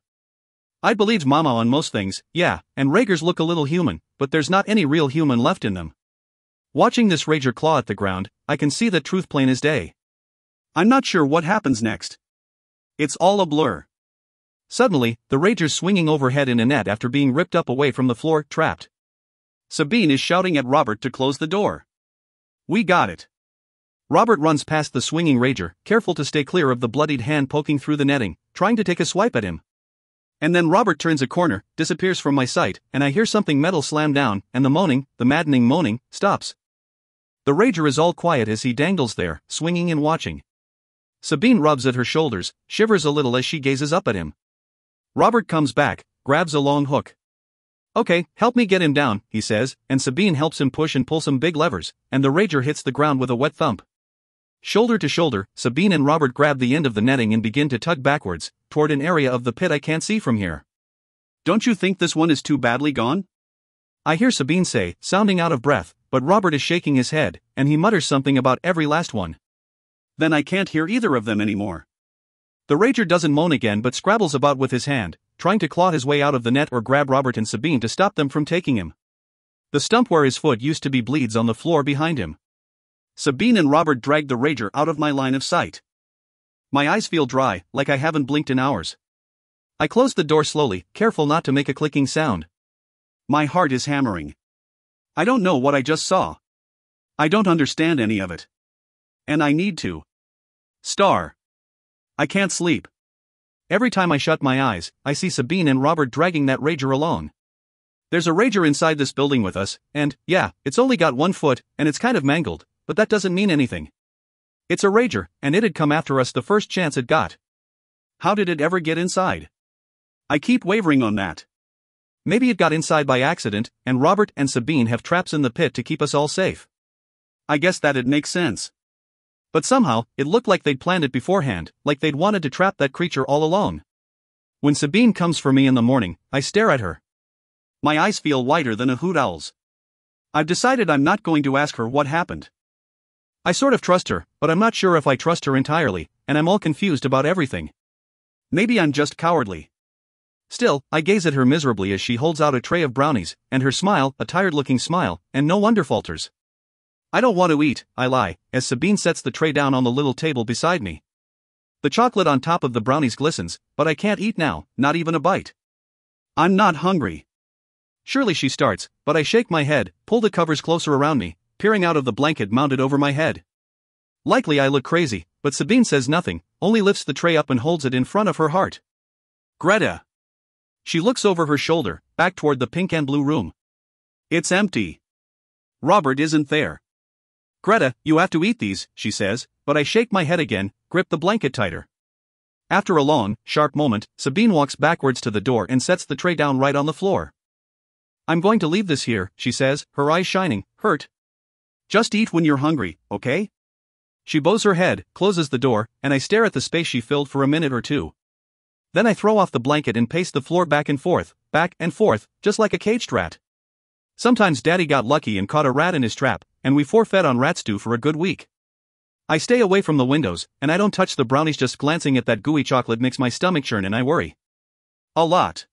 A: I believed Mama on most things, yeah, and raggers look a little human, but there's not any real human left in them. Watching this rager claw at the ground, I can see the truth plain as day. I'm not sure what happens next. It's all a blur. Suddenly, the rager's swinging overhead in a net after being ripped up away from the floor, trapped. Sabine is shouting at Robert to close the door. We got it. Robert runs past the swinging rager, careful to stay clear of the bloodied hand poking through the netting, trying to take a swipe at him. And then Robert turns a corner, disappears from my sight, and I hear something metal slam down, and the moaning, the maddening moaning, stops. The rager is all quiet as he dangles there, swinging and watching. Sabine rubs at her shoulders, shivers a little as she gazes up at him. Robert comes back, grabs a long hook. Okay, help me get him down, he says, and Sabine helps him push and pull some big levers, and the rager hits the ground with a wet thump. Shoulder to shoulder, Sabine and Robert grab the end of the netting and begin to tug backwards, toward an area of the pit I can't see from here. Don't you think this one is too badly gone? I hear Sabine say, sounding out of breath, but Robert is shaking his head, and he mutters something about every last one. Then I can't hear either of them anymore. The rager doesn't moan again but scrabbles about with his hand, trying to claw his way out of the net or grab Robert and Sabine to stop them from taking him. The stump where his foot used to be bleeds on the floor behind him. Sabine and Robert drag the rager out of my line of sight. My eyes feel dry, like I haven't blinked in hours. I close the door slowly, careful not to make a clicking sound. My heart is hammering. I don't know what I just saw. I don't understand any of it. And I need to. I can't sleep. Every time I shut my eyes, I see Sabine and Robert dragging that rager along. There's a rager inside this building with us, and, yeah, it's only got 1 foot, and it's kind of mangled, but that doesn't mean anything. It's a rager, and it'd come after us the first chance it got. How did it ever get inside? I keep wavering on that. Maybe it got inside by accident, and Robert and Sabine have traps in the pit to keep us all safe. I guess that'd make sense. But somehow, it looked like they'd planned it beforehand, like they'd wanted to trap that creature all along. When Sabine comes for me in the morning, I stare at her. My eyes feel whiter than a hoot owl's. I've decided I'm not going to ask her what happened. I sort of trust her, but I'm not sure if I trust her entirely, and I'm all confused about everything. Maybe I'm just cowardly. Still, I gaze at her miserably as she holds out a tray of brownies, and her smile, a tired-looking smile, and no wonder falters. I don't want to eat, I lie, as Sabine sets the tray down on the little table beside me. The chocolate on top of the brownies glistens, but I can't eat now, not even a bite. I'm not hungry. Surely she starts, but I shake my head, pull the covers closer around me, peering out of the blanket mounted over my head. Likely I look crazy, but Sabine says nothing, only lifts the tray up and holds it in front of her heart. Greta. She looks over her shoulder, back toward the pink and blue room. It's empty. Robert isn't there. Greta, you have to eat these, she says, but I shake my head again, grip the blanket tighter. After a long, sharp moment, Sabine walks backwards to the door and sets the tray down right on the floor. I'm going to leave this here, she says, her eyes shining, hurt. Just eat when you're hungry, okay? She bows her head, closes the door, and I stare at the space she filled for a minute or two. Then I throw off the blanket and pace the floor back and forth, just like a caged rat. Sometimes Daddy got lucky and caught a rat in his trap, and we forfeit on rat stew for a good week. I stay away from the windows, and I don't touch the brownies. Just glancing at that gooey chocolate makes my stomach churn and I worry. A lot.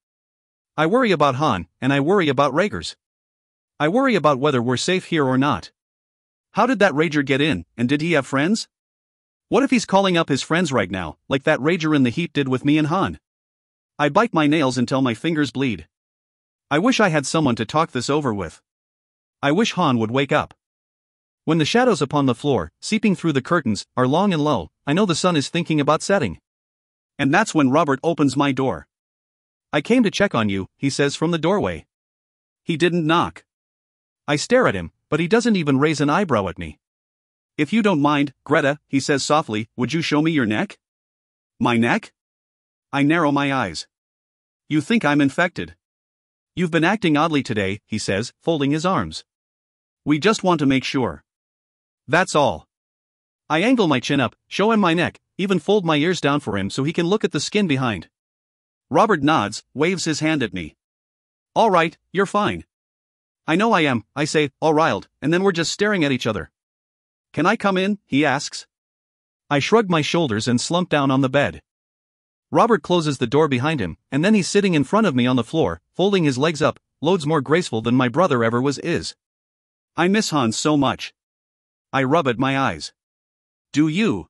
A: I worry about Han, and I worry about Ragers. I worry about whether we're safe here or not. How did that Rager get in, and did he have friends? What if he's calling up his friends right now, like that Rager in the heap did with me and Han? I bite my nails until my fingers bleed. I wish I had someone to talk this over with. I wish Han would wake up. When the shadows upon the floor, seeping through the curtains, are long and low, I know the sun is thinking about setting. And that's when Robert opens my door. I came to check on you, he says from the doorway. He didn't knock. I stare at him, but he doesn't even raise an eyebrow at me. If you don't mind, Greta, he says softly, would you show me your neck? My neck? I narrow my eyes. You think I'm infected? You've been acting oddly today, he says, folding his arms. We just want to make sure. That's all. I angle my chin up, show him my neck, even fold my ears down for him so he can look at the skin behind. Robert nods, waves his hand at me. All right, you're fine. I know I am, I say, all riled, and then we're just staring at each other. Can I come in, he asks. I shrug my shoulders and slump down on the bed. Robert closes the door behind him, and then he's sitting in front of me on the floor, folding his legs up, loads more graceful than my brother ever is. I miss Hans so much. I rub at my eyes. Do you?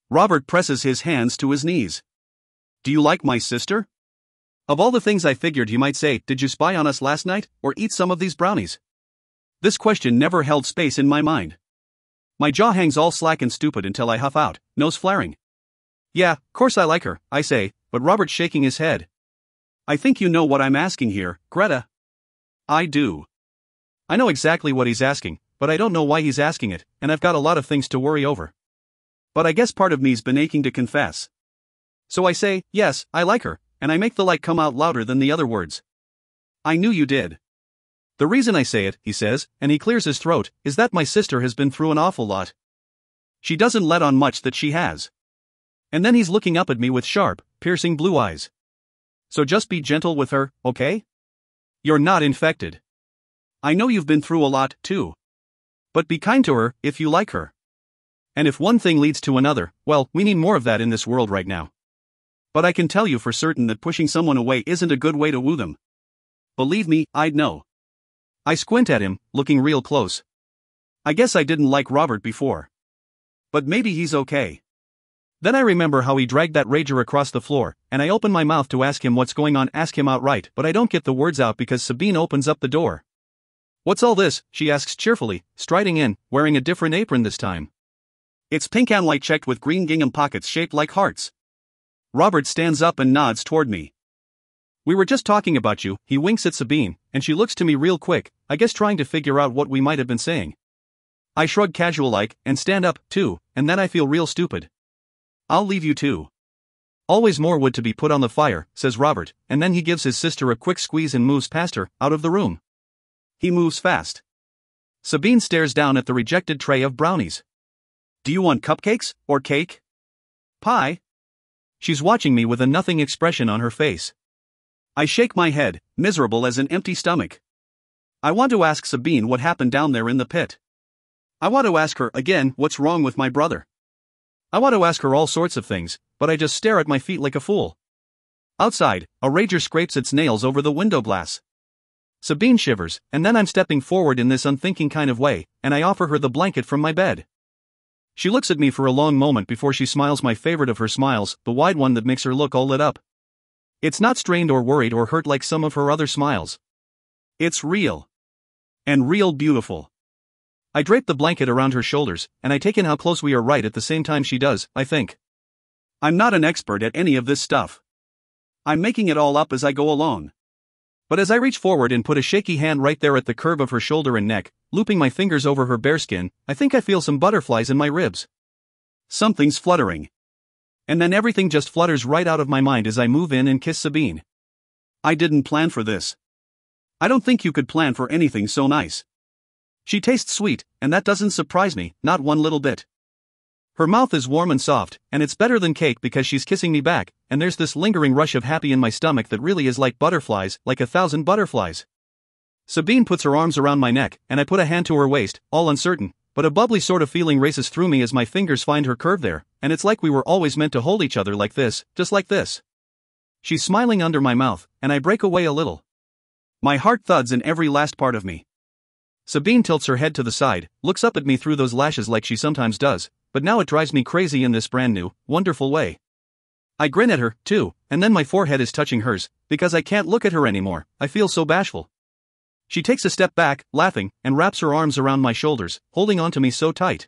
A: Robert presses his hands to his knees. Do you like my sister? Of all the things I figured he might say, did you spy on us last night, or eat some of these brownies? This question never held space in my mind. My jaw hangs all slack and stupid until I huff out, nose flaring. Yeah, course I like her, I say, but Robert's shaking his head. I think you know what I'm asking here, Greta. I do. I know exactly what he's asking, but I don't know why he's asking it, and I've got a lot of things to worry over. But I guess part of me's been aching to confess. So I say, yes, I like her, and I make the like come out louder than the other words. I knew you did. The reason I say it, he says, and he clears his throat, is that my sister has been through an awful lot. She doesn't let on much that she has. And then he's looking up at me with sharp, piercing blue eyes. So just be gentle with her, okay? You're not infected. I know you've been through a lot, too. But be kind to her, if you like her. And if one thing leads to another, well, we need more of that in this world right now. But I can tell you for certain that pushing someone away isn't a good way to woo them. Believe me, I'd know. I squint at him, looking real close. I guess I didn't like Robert before. But maybe he's okay. Then I remember how he dragged that Rager across the floor, and I open my mouth to ask him what's going on, ask him outright, but I don't get the words out because Sabine opens up the door. What's all this? She asks cheerfully, striding in, wearing a different apron this time. It's pink and white checked with green gingham pockets shaped like hearts. Robert stands up and nods toward me. We were just talking about you, he winks at Sabine, and she looks to me real quick, I guess trying to figure out what we might have been saying. I shrug casual like, and stand up, too, and then I feel real stupid. I'll leave you too. Always more wood to be put on the fire, says Robert, and then he gives his sister a quick squeeze and moves past her, out of the room. He moves fast. Sabine stares down at the rejected tray of brownies. Do you want cupcakes, or cake? Pie? She's watching me with a nothing expression on her face. I shake my head, miserable as an empty stomach. I want to ask Sabine what happened down there in the pit. I want to ask her again what's wrong with my brother. I want to ask her all sorts of things, but I just stare at my feet like a fool. Outside, a rager scrapes its nails over the window glass. Sabine shivers, and then I'm stepping forward in this unthinking kind of way, and I offer her the blanket from my bed. She looks at me for a long moment before she smiles, my favorite of her smiles, the wide one that makes her look all lit up. It's not strained or worried or hurt like some of her other smiles. It's real. And real beautiful. I drape the blanket around her shoulders, and I take in how close we are right at the same time she does, I think. I'm not an expert at any of this stuff. I'm making it all up as I go along. But as I reach forward and put a shaky hand right there at the curve of her shoulder and neck, looping my fingers over her bare skin, I think I feel some butterflies in my ribs. Something's fluttering. And then everything just flutters right out of my mind as I move in and kiss Sabine. I didn't plan for this. I don't think you could plan for anything so nice. She tastes sweet, and that doesn't surprise me, not one little bit. Her mouth is warm and soft, and it's better than cake because she's kissing me back, and there's this lingering rush of happy in my stomach that really is like butterflies, like 1,000 butterflies. Sabine puts her arms around my neck, and I put a hand to her waist, all uncertain, but a bubbly sort of feeling races through me as my fingers find her curve there, and it's like we were always meant to hold each other like this, just like this. She's smiling under my mouth, and I break away a little. My heart thuds in every last part of me. Sabine tilts her head to the side, looks up at me through those lashes like she sometimes does, but now it drives me crazy in this brand new, wonderful way. I grin at her, too, and then my forehead is touching hers, because I can't look at her anymore, I feel so bashful. She takes a step back, laughing, and wraps her arms around my shoulders, holding on to me so tight.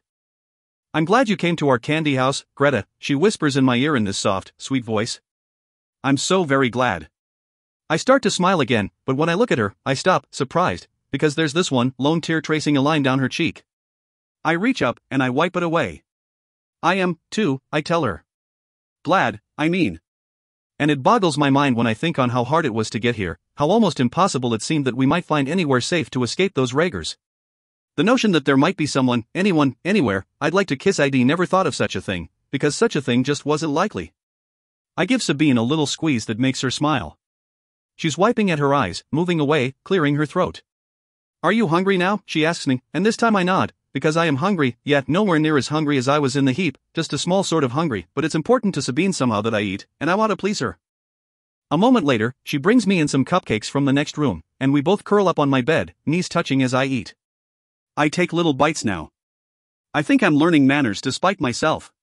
A: I'm glad you came to our candy house, Greta, she whispers in my ear in this soft, sweet voice. I'm so very glad. I start to smile again, but when I look at her, I stop, surprised, because there's this one lone tear tracing a line down her cheek. I reach up, and I wipe it away. I am, too, I tell her. Glad, I mean. And it boggles my mind when I think on how hard it was to get here, how almost impossible it seemed that we might find anywhere safe to escape those raggers. The notion that there might be someone, anyone, anywhere, I'd like to kiss, I'd never thought of such a thing, because such a thing just wasn't likely. I give Sabine a little squeeze that makes her smile. She's wiping at her eyes, moving away, clearing her throat. Are you hungry now? She asks me, and this time I nod, because I am hungry, yet nowhere near as hungry as I was in the heap, just a small sort of hungry, but it's important to Sabine somehow that I eat, and I want to please her. A moment later, she brings me in some cupcakes from the next room, and we both curl up on my bed, knees touching as I eat. I take little bites now. I think I'm learning manners despite myself.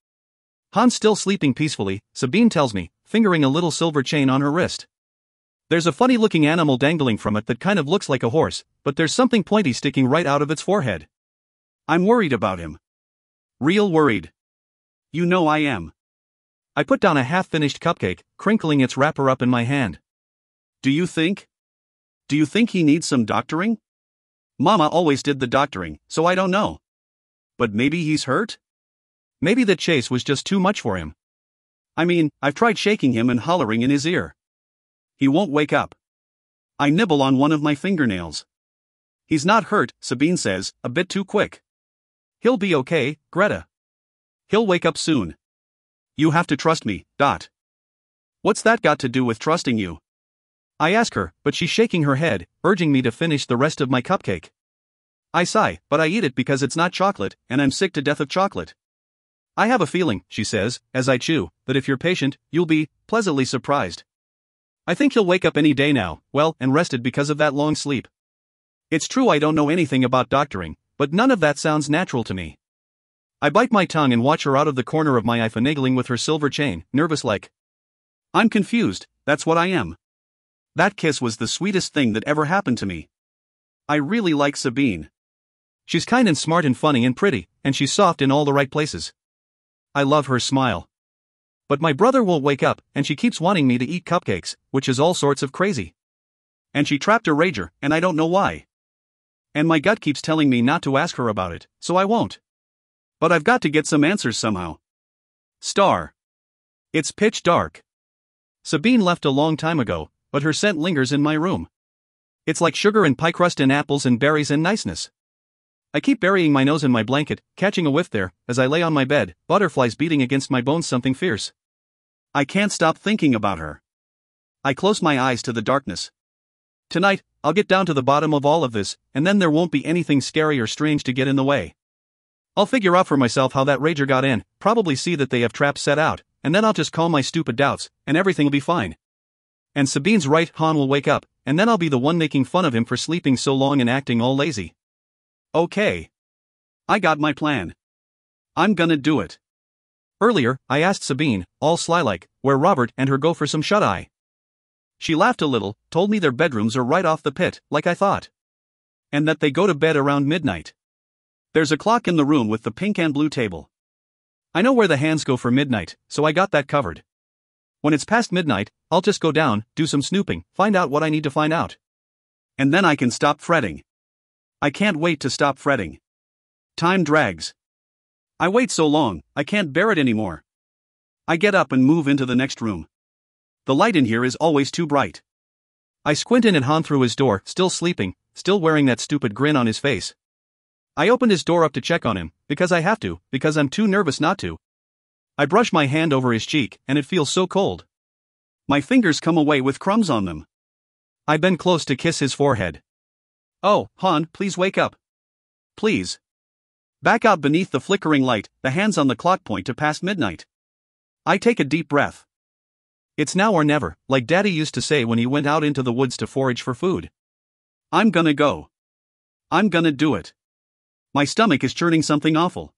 A: Han's still sleeping peacefully, Sabine tells me, fingering a little silver chain on her wrist. There's a funny-looking animal dangling from it that kind of looks like a horse, but there's something pointy sticking right out of its forehead. I'm worried about him. Real worried. You know I am. I put down a half-finished cupcake, crinkling its wrapper up in my hand. Do you think he needs some doctoring? Mama always did the doctoring, so I don't know. But maybe he's hurt? Maybe the chase was just too much for him. I mean, I've tried shaking him and hollering in his ear. He won't wake up. I nibble on one of my fingernails. He's not hurt, Sabine says, a bit too quick. He'll be okay, Greta. He'll wake up soon. You have to trust me, Dot. What's that got to do with trusting you? I ask her, but she's shaking her head, urging me to finish the rest of my cupcake. I sigh, but I eat it because it's not chocolate, and I'm sick to death of chocolate. I have a feeling, she says, as I chew, that if you're patient, you'll be pleasantly surprised. I think he'll wake up any day now, well, and rested because of that long sleep. It's true I don't know anything about doctoring, but none of that sounds natural to me. I bite my tongue and watch her out of the corner of my eye finagling with her silver chain, nervous like. I'm confused, that's what I am. That kiss was the sweetest thing that ever happened to me. I really like Sabine. She's kind and smart and funny and pretty, and she's soft in all the right places. I love her smile. But my brother won't wake up, and she keeps wanting me to eat cupcakes, which is all sorts of crazy. And she trapped a rager, and I don't know why. And my gut keeps telling me not to ask her about it, so I won't. But I've got to get some answers somehow. Star. It's pitch dark. Sabine left a long time ago, but her scent lingers in my room. It's like sugar and pie crust and apples and berries and niceness. I keep burying my nose in my blanket, catching a whiff there, as I lay on my bed, butterflies beating against my bones, something fierce. I can't stop thinking about her. I close my eyes to the darkness. Tonight, I'll get down to the bottom of all of this, and then there won't be anything scary or strange to get in the way. I'll figure out for myself how that rager got in, probably see that they have traps set out, and then I'll just calm my stupid doubts, and everything will be fine. And Sabine's right, Han will wake up, and then I'll be the one making fun of him for sleeping so long and acting all lazy. Okay. I got my plan. I'm gonna do it. Earlier, I asked Sabine, all sly-like, where Robert and her go for some shut-eye. She laughed a little, told me their bedrooms are right off the pit, like I thought. And that they go to bed around midnight. There's a clock in the room with the pink and blue table. I know where the hands go for midnight, so I got that covered. When it's past midnight, I'll just go down, do some snooping, find out what I need to find out. And then I can stop fretting. I can't wait to stop fretting. Time drags. I wait so long, I can't bear it anymore. I get up and move into the next room. The light in here is always too bright. I squint in at Han through his door, still sleeping, still wearing that stupid grin on his face. I opened his door up to check on him, because I have to, because I'm too nervous not to. I brush my hand over his cheek, and it feels so cold. My fingers come away with crumbs on them. I bend close to kiss his forehead. Oh, Han, please wake up. Please. Back out beneath the flickering light, the hands on the clock point to past midnight. I take a deep breath. It's now or never, like Daddy used to say when he went out into the woods to forage for food. I'm gonna go. I'm gonna do it. My stomach is churning something awful.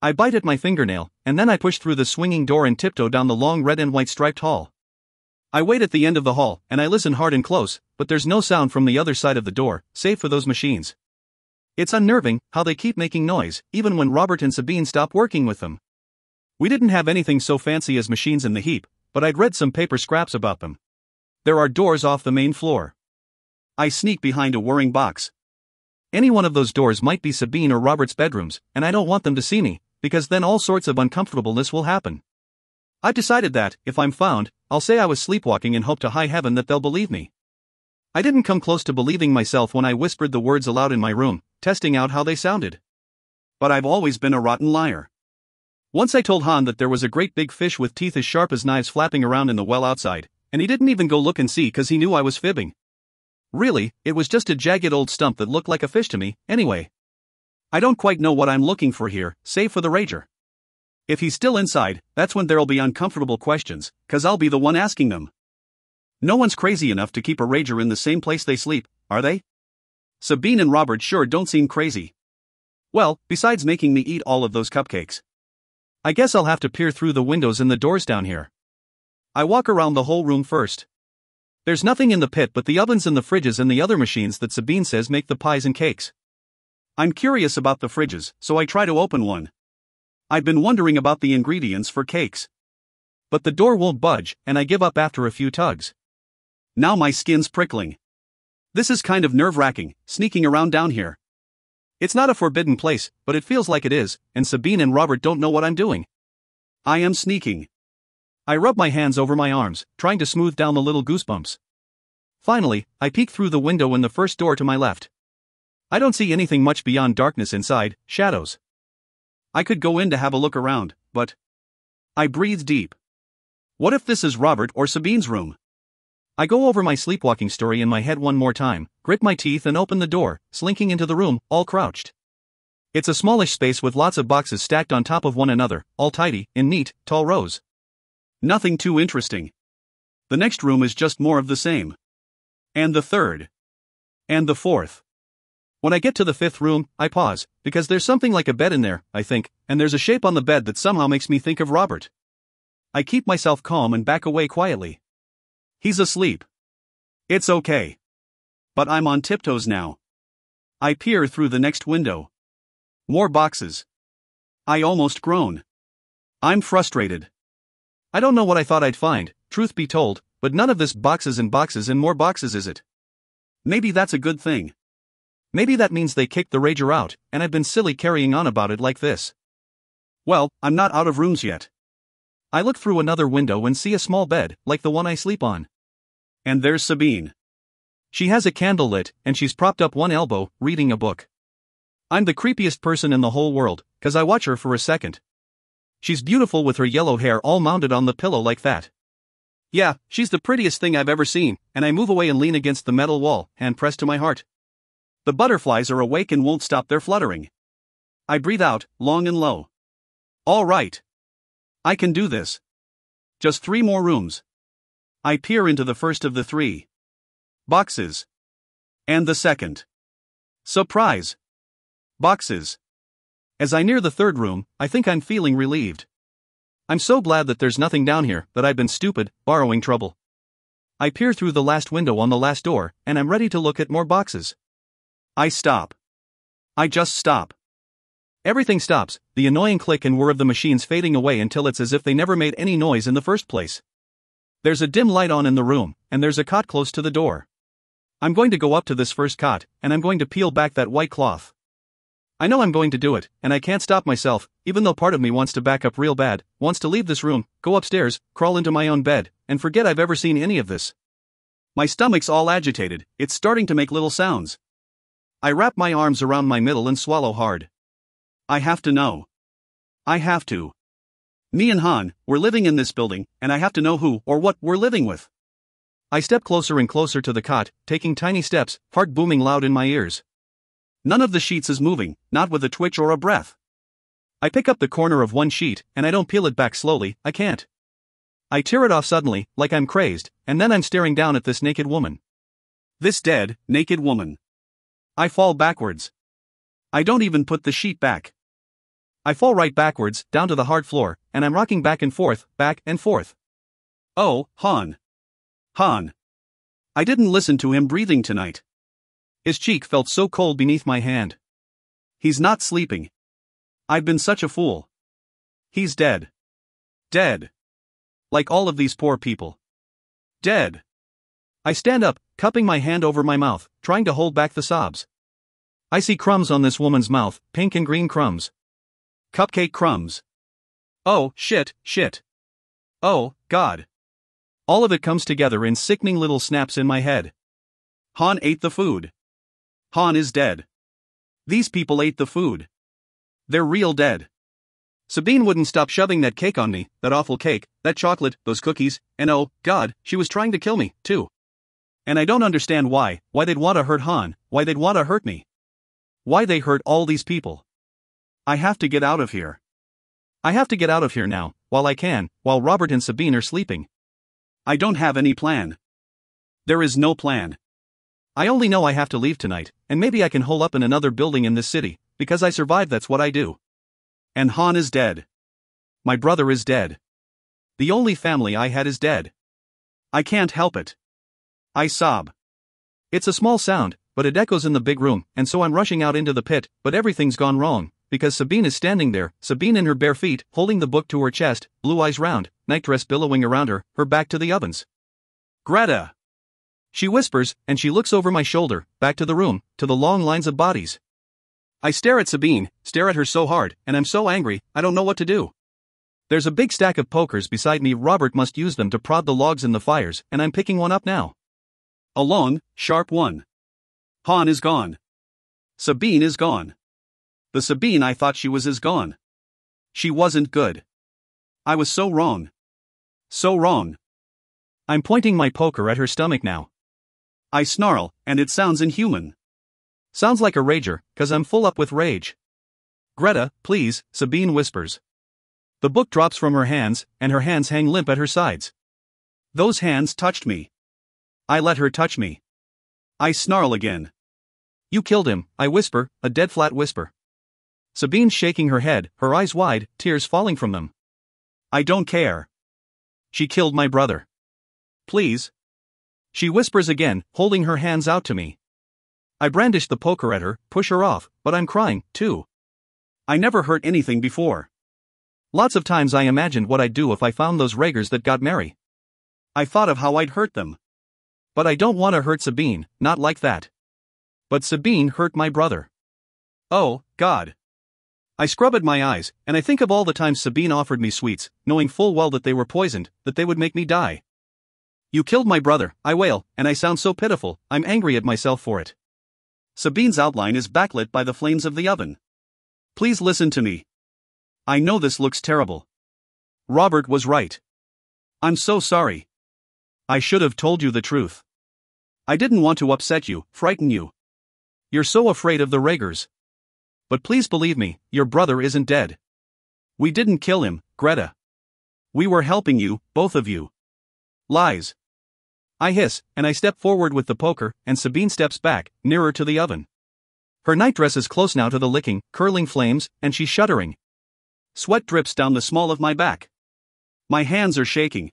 A: I bite at my fingernail, and then I push through the swinging door and tiptoe down the long red and white striped hall. I wait at the end of the hall, and I listen hard and close, but there's no sound from the other side of the door, save for those machines. It's unnerving how they keep making noise, even when Robert and Sabine stop working with them. We didn't have anything so fancy as machines in the heap, but I'd read some paper scraps about them. There are doors off the main floor. I sneak behind a whirring box. Any one of those doors might be Sabine or Robert's bedrooms, and I don't want them to see me, because then all sorts of uncomfortableness will happen. I've decided that, if I'm found, I'll say I was sleepwalking and hope to high heaven that they'll believe me. I didn't come close to believing myself when I whispered the words aloud in my room, testing out how they sounded. But I've always been a rotten liar. Once I told Han that there was a great big fish with teeth as sharp as knives flapping around in the well outside, and he didn't even go look and see because he knew I was fibbing. Really, it was just a jagged old stump that looked like a fish to me, anyway. I don't quite know what I'm looking for here, save for the rager. If he's still inside, that's when there'll be uncomfortable questions, cause I'll be the one asking them. No one's crazy enough to keep a rager in the same place they sleep, are they? Sabine and Robert sure don't seem crazy. Well, besides making me eat all of those cupcakes. I guess I'll have to peer through the windows and the doors down here. I walk around the whole room first. There's nothing in the pit but the ovens and the fridges and the other machines that Sabine says make the pies and cakes. I'm curious about the fridges, so I try to open one. I've been wondering about the ingredients for cakes. But the door won't budge, and I give up after a few tugs. Now my skin's prickling. This is kind of nerve-wracking, sneaking around down here. It's not a forbidden place, but it feels like it is, and Sabine and Robert don't know what I'm doing. I am sneaking. I rub my hands over my arms, trying to smooth down the little goosebumps. Finally, I peek through the window in the first door to my left. I don't see anything much beyond darkness inside, shadows. I could go in to have a look around, but... I breathe deep. What if this is Robert or Sabine's room? I go over my sleepwalking story in my head one more time, grit my teeth and open the door, slinking into the room, all crouched. It's a smallish space with lots of boxes stacked on top of one another, all tidy, in neat, tall rows. Nothing too interesting. The next room is just more of the same. And the third. And the fourth. When I get to the fifth room, I pause, because there's something like a bed in there, I think, and there's a shape on the bed that somehow makes me think of Robert. I keep myself calm and back away quietly. He's asleep. It's okay. But I'm on tiptoes now. I peer through the next window. More boxes. I almost groan. I'm frustrated. I don't know what I thought I'd find, truth be told, but none of this boxes and more boxes is it. Maybe that's a good thing. Maybe that means they kicked the rager out, and I've been silly carrying on about it like this. Well, I'm not out of rooms yet. I look through another window and see a small bed, like the one I sleep on. And there's Sabine. She has a candle lit, and she's propped up one elbow, reading a book. I'm the creepiest person in the whole world, 'cause I watch her for a second. She's beautiful with her yellow hair all mounted on the pillow like that. Yeah, she's the prettiest thing I've ever seen, and I move away and lean against the metal wall, hand pressed to my heart. The butterflies are awake and won't stop their fluttering. I breathe out, long and low. All right. I can do this. Just 3 more rooms. I peer into the first of the 3 boxes. And the second. Surprise! Boxes. As I near the 3rd room, I think I'm feeling relieved. I'm so glad that there's nothing down here, that I've been stupid, borrowing trouble. I peer through the last window on the last door, and I'm ready to look at more boxes. I stop. I just stop. Everything stops, the annoying click and whir of the machines fading away until it's as if they never made any noise in the first place. There's a dim light on in the room, and there's a cot close to the door. I'm going to go up to this first cot, and I'm going to peel back that white cloth. I know I'm going to do it, and I can't stop myself, even though part of me wants to back up real bad, wants to leave this room, go upstairs, crawl into my own bed, and forget I've ever seen any of this. My stomach's all agitated, it's starting to make little sounds. I wrap my arms around my middle and swallow hard. I have to know. I have to. Me and Han, we're living in this building, and I have to know who or what we're living with. I step closer and closer to the cot, taking tiny steps, heart booming loud in my ears. None of the sheets is moving, not with a twitch or a breath. I pick up the corner of one sheet, and I don't peel it back slowly, I can't. I tear it off suddenly, like I'm crazed, and then I'm staring down at this naked woman. This dead, naked woman. I fall backwards. I don't even put the sheet back. I fall right backwards, down to the hard floor, and I'm rocking back and forth, back and forth. Oh, Han. Han. I didn't listen to him breathing tonight. His cheek felt so cold beneath my hand. He's not sleeping. I've been such a fool. He's dead. Dead. Like all of these poor people. Dead. I stand up, cupping my hand over my mouth, trying to hold back the sobs. I see crumbs on this woman's mouth, pink and green crumbs. Cupcake crumbs. Oh, shit. Oh, God. All of it comes together in sickening little snaps in my head. Han ate the food. Han is dead. These people ate the food. They're real dead. Sabine wouldn't stop shoving that cake on me, that awful cake, that chocolate, those cookies, and oh, God, she was trying to kill me, too. And I don't understand why they'd want to hurt Han, why they'd want to hurt me. Why they hurt all these people. I have to get out of here. I have to get out of here now, while I can, while Robert and Sabine are sleeping. I don't have any plan. There is no plan. I only know I have to leave tonight, and maybe I can hole up in another building in this city, because I survived, that's what I do. And Han is dead. My brother is dead. The only family I had is dead. I can't help it. I sob. It's a small sound, but it echoes in the big room, and so I'm rushing out into the pit, but everything's gone wrong, because Sabine is standing there, Sabine in her bare feet, holding the book to her chest, blue eyes round, nightdress billowing around her back to the ovens. Greta! She whispers, and she looks over my shoulder, back to the room, to the long lines of bodies. I stare at Sabine, stare at her so hard, and I'm so angry, I don't know what to do. There's a big stack of pokers beside me, Robert must use them to prod the logs in the fires, and I'm picking one up now. A long, sharp one. Han is gone. Sabine is gone. The Sabine I thought she was is gone. She wasn't good. I was so wrong. So wrong. I'm pointing my poker at her stomach now. I snarl, and it sounds inhuman. Sounds like a rager, 'cause I'm full up with rage. Greta, please, Sabine whispers. The book drops from her hands, and her hands hang limp at her sides. Those hands touched me. I let her touch me. I snarl again. You killed him, I whisper, a dead flat whisper. Sabine's shaking her head, her eyes wide, tears falling from them. I don't care. She killed my brother. Please. She whispers again, holding her hands out to me. I brandish the poker at her, push her off, but I'm crying, too. I never hurt anything before. Lots of times I imagined what I'd do if I found those raggers that got Mary. I thought of how I'd hurt them. But I don't want to hurt Sabine, not like that. But Sabine hurt my brother. Oh, God. I scrub at my eyes, and I think of all the times Sabine offered me sweets, knowing full well that they were poisoned, that they would make me die. You killed my brother, I wail, and I sound so pitiful, I'm angry at myself for it. Sabine's outline is backlit by the flames of the oven. Please listen to me. I know this looks terrible. Robert was right. I'm so sorry. I should have told you the truth. I didn't want to upset you, frighten you. You're so afraid of the Raegers. But please believe me, your brother isn't dead. We didn't kill him, Greta. We were helping you, both of you. Lies. I hiss, and I step forward with the poker, and Sabine steps back, nearer to the oven. Her nightdress is close now to the licking, curling flames, and she's shuddering. Sweat drips down the small of my back. My hands are shaking.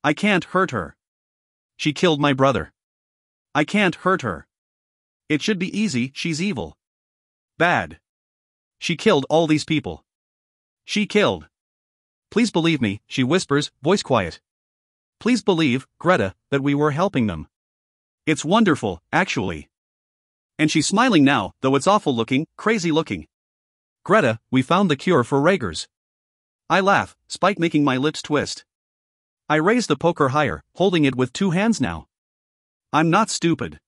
A: I can't hurt her. She killed my brother. I can't hurt her. It should be easy, she's evil. Bad. She killed all these people. She killed. Please believe me, she whispers, voice quiet. Please believe, Greta, that we were helping them. It's wonderful, actually. And she's smiling now, though it's awful looking, crazy looking. Greta, we found the cure for Raegers. I laugh, spite making my lips twist. I raise the poker higher, holding it with 2 hands now. I'm not stupid.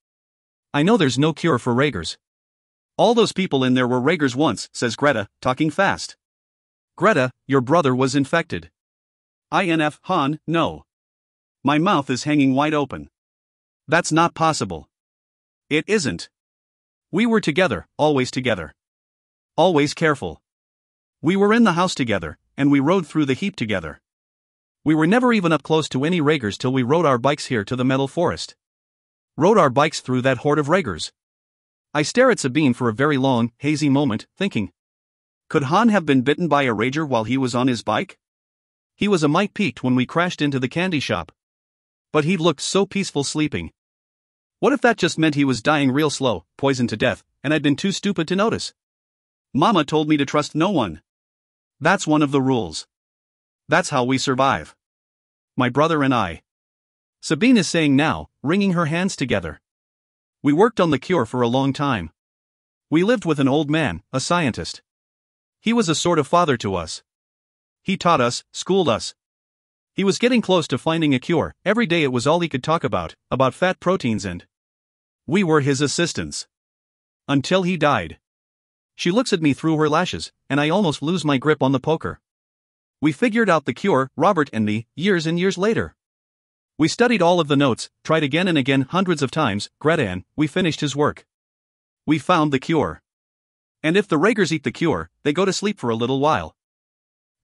A: I know there's no cure for Raegers. All those people in there were Raegers once, says Greta, talking fast. Greta, your brother was infected. INF, Han, no. My mouth is hanging wide open. That's not possible. It isn't. We were together, always together. Always careful. We were in the house together, and we rode through the heap together. We were never even up close to any Raegers till we rode our bikes here to the metal forest. Rode our bikes through that horde of Raegers. I stare at Sabine for a very long, hazy moment, thinking. Could Han have been bitten by a Rager while he was on his bike? He was a mite peaked when we crashed into the candy shop. But he looked so peaceful sleeping. What if that just meant he was dying real slow, poisoned to death, and I'd been too stupid to notice? Mama told me to trust no one. That's one of the rules. That's how we survive. My brother and I. Sabine is saying now, wringing her hands together. We worked on the cure for a long time. We lived with an old man, a scientist. He was a sort of father to us. He taught us, schooled us. He was getting close to finding a cure. Every day it was all he could talk about fat proteins, and we were his assistants. Until he died. She looks at me through her lashes, and I almost lose my grip on the poker. We figured out the cure, Robert and me, years and years later. We studied all of the notes, tried again and again hundreds of times, Greta, and we finished his work. We found the cure. And if the Raegers eat the cure, they go to sleep for a little while.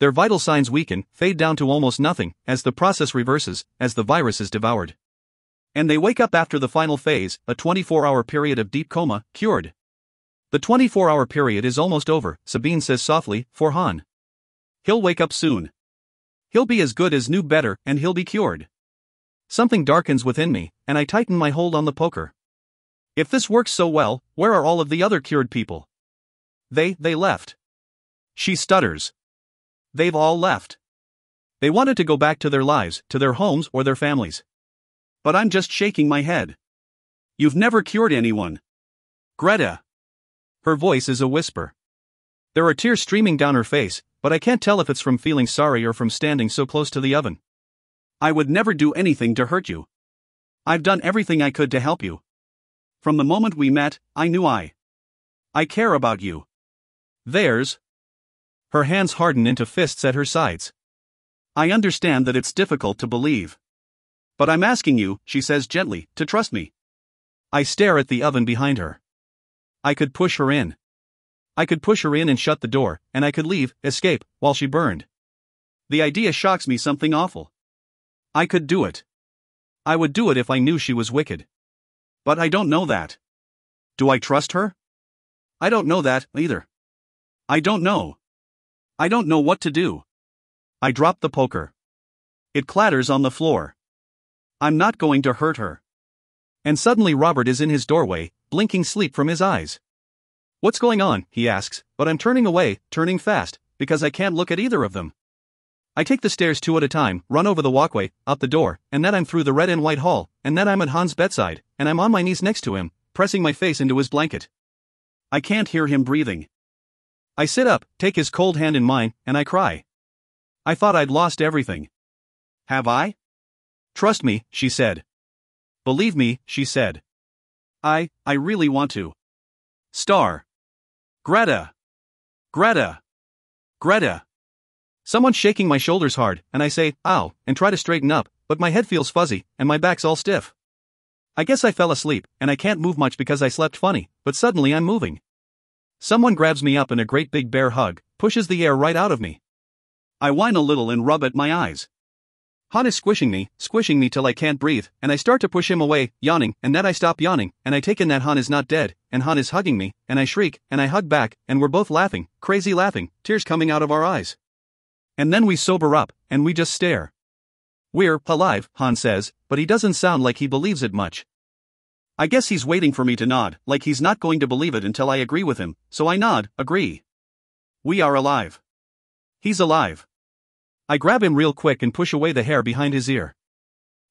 A: Their vital signs weaken, fade down to almost nothing, as the process reverses, as the virus is devoured. And they wake up after the final phase, a 24-hour period of deep coma, cured. The 24-hour period is almost over, Sabine says softly, for Han. He'll wake up soon. He'll be as good as new, better, and he'll be cured. Something darkens within me, and I tighten my hold on the poker. If this works so well, where are all of the other cured people? They left. She stutters. They've all left. They wanted to go back to their lives, to their homes or their families. But I'm just shaking my head. You've never cured anyone. Greta. Her voice is a whisper. There are tears streaming down her face, but I can't tell if it's from feeling sorry or from standing so close to the oven. I would never do anything to hurt you. I've done everything I could to help you. From the moment we met, I knew I care about you. There's. Her hands harden into fists at her sides. I understand that it's difficult to believe. But I'm asking you, she says gently, to trust me. I stare at the oven behind her. I could push her in. I could push her in and shut the door, and I could leave, escape, while she burned. The idea shocks me something awful. I could do it. I would do it if I knew she was wicked. But I don't know that. Do I trust her? I don't know that, either. I don't know. I don't know what to do. I drop the poker. It clatters on the floor. I'm not going to hurt her. And suddenly Robert is in his doorway, blinking sleep from his eyes. What's going on, he asks, but I'm turning away, turning fast, because I can't look at either of them. I take the stairs 2 at a time, run over the walkway, out the door, and then I'm through the red and white hall, and then I'm at Han's bedside, and I'm on my knees next to him, pressing my face into his blanket. I can't hear him breathing. I sit up, take his cold hand in mine, and I cry. I thought I'd lost everything. Have I? Trust me, she said. Believe me, she said. I really want to. Star. Greta. Greta. Greta. Someone's shaking my shoulders hard, and I say, ow, and try to straighten up, but my head feels fuzzy, and my back's all stiff. I guess I fell asleep, and I can't move much because I slept funny, but suddenly I'm moving. Someone grabs me up in a great big bear hug, pushes the air right out of me. I whine a little and rub at my eyes. Han is squishing me till I can't breathe, and I start to push him away, yawning, and then I stop yawning, and I take in that Han is not dead, and Han is hugging me, and I shriek, and I hug back, and we're both laughing, crazy laughing, tears coming out of our eyes. And then we sober up, and we just stare. We're alive, Han says, but he doesn't sound like he believes it much. I guess he's waiting for me to nod, like he's not going to believe it until I agree with him, so I nod, agree. We are alive. He's alive. I grab him real quick and push away the hair behind his ear.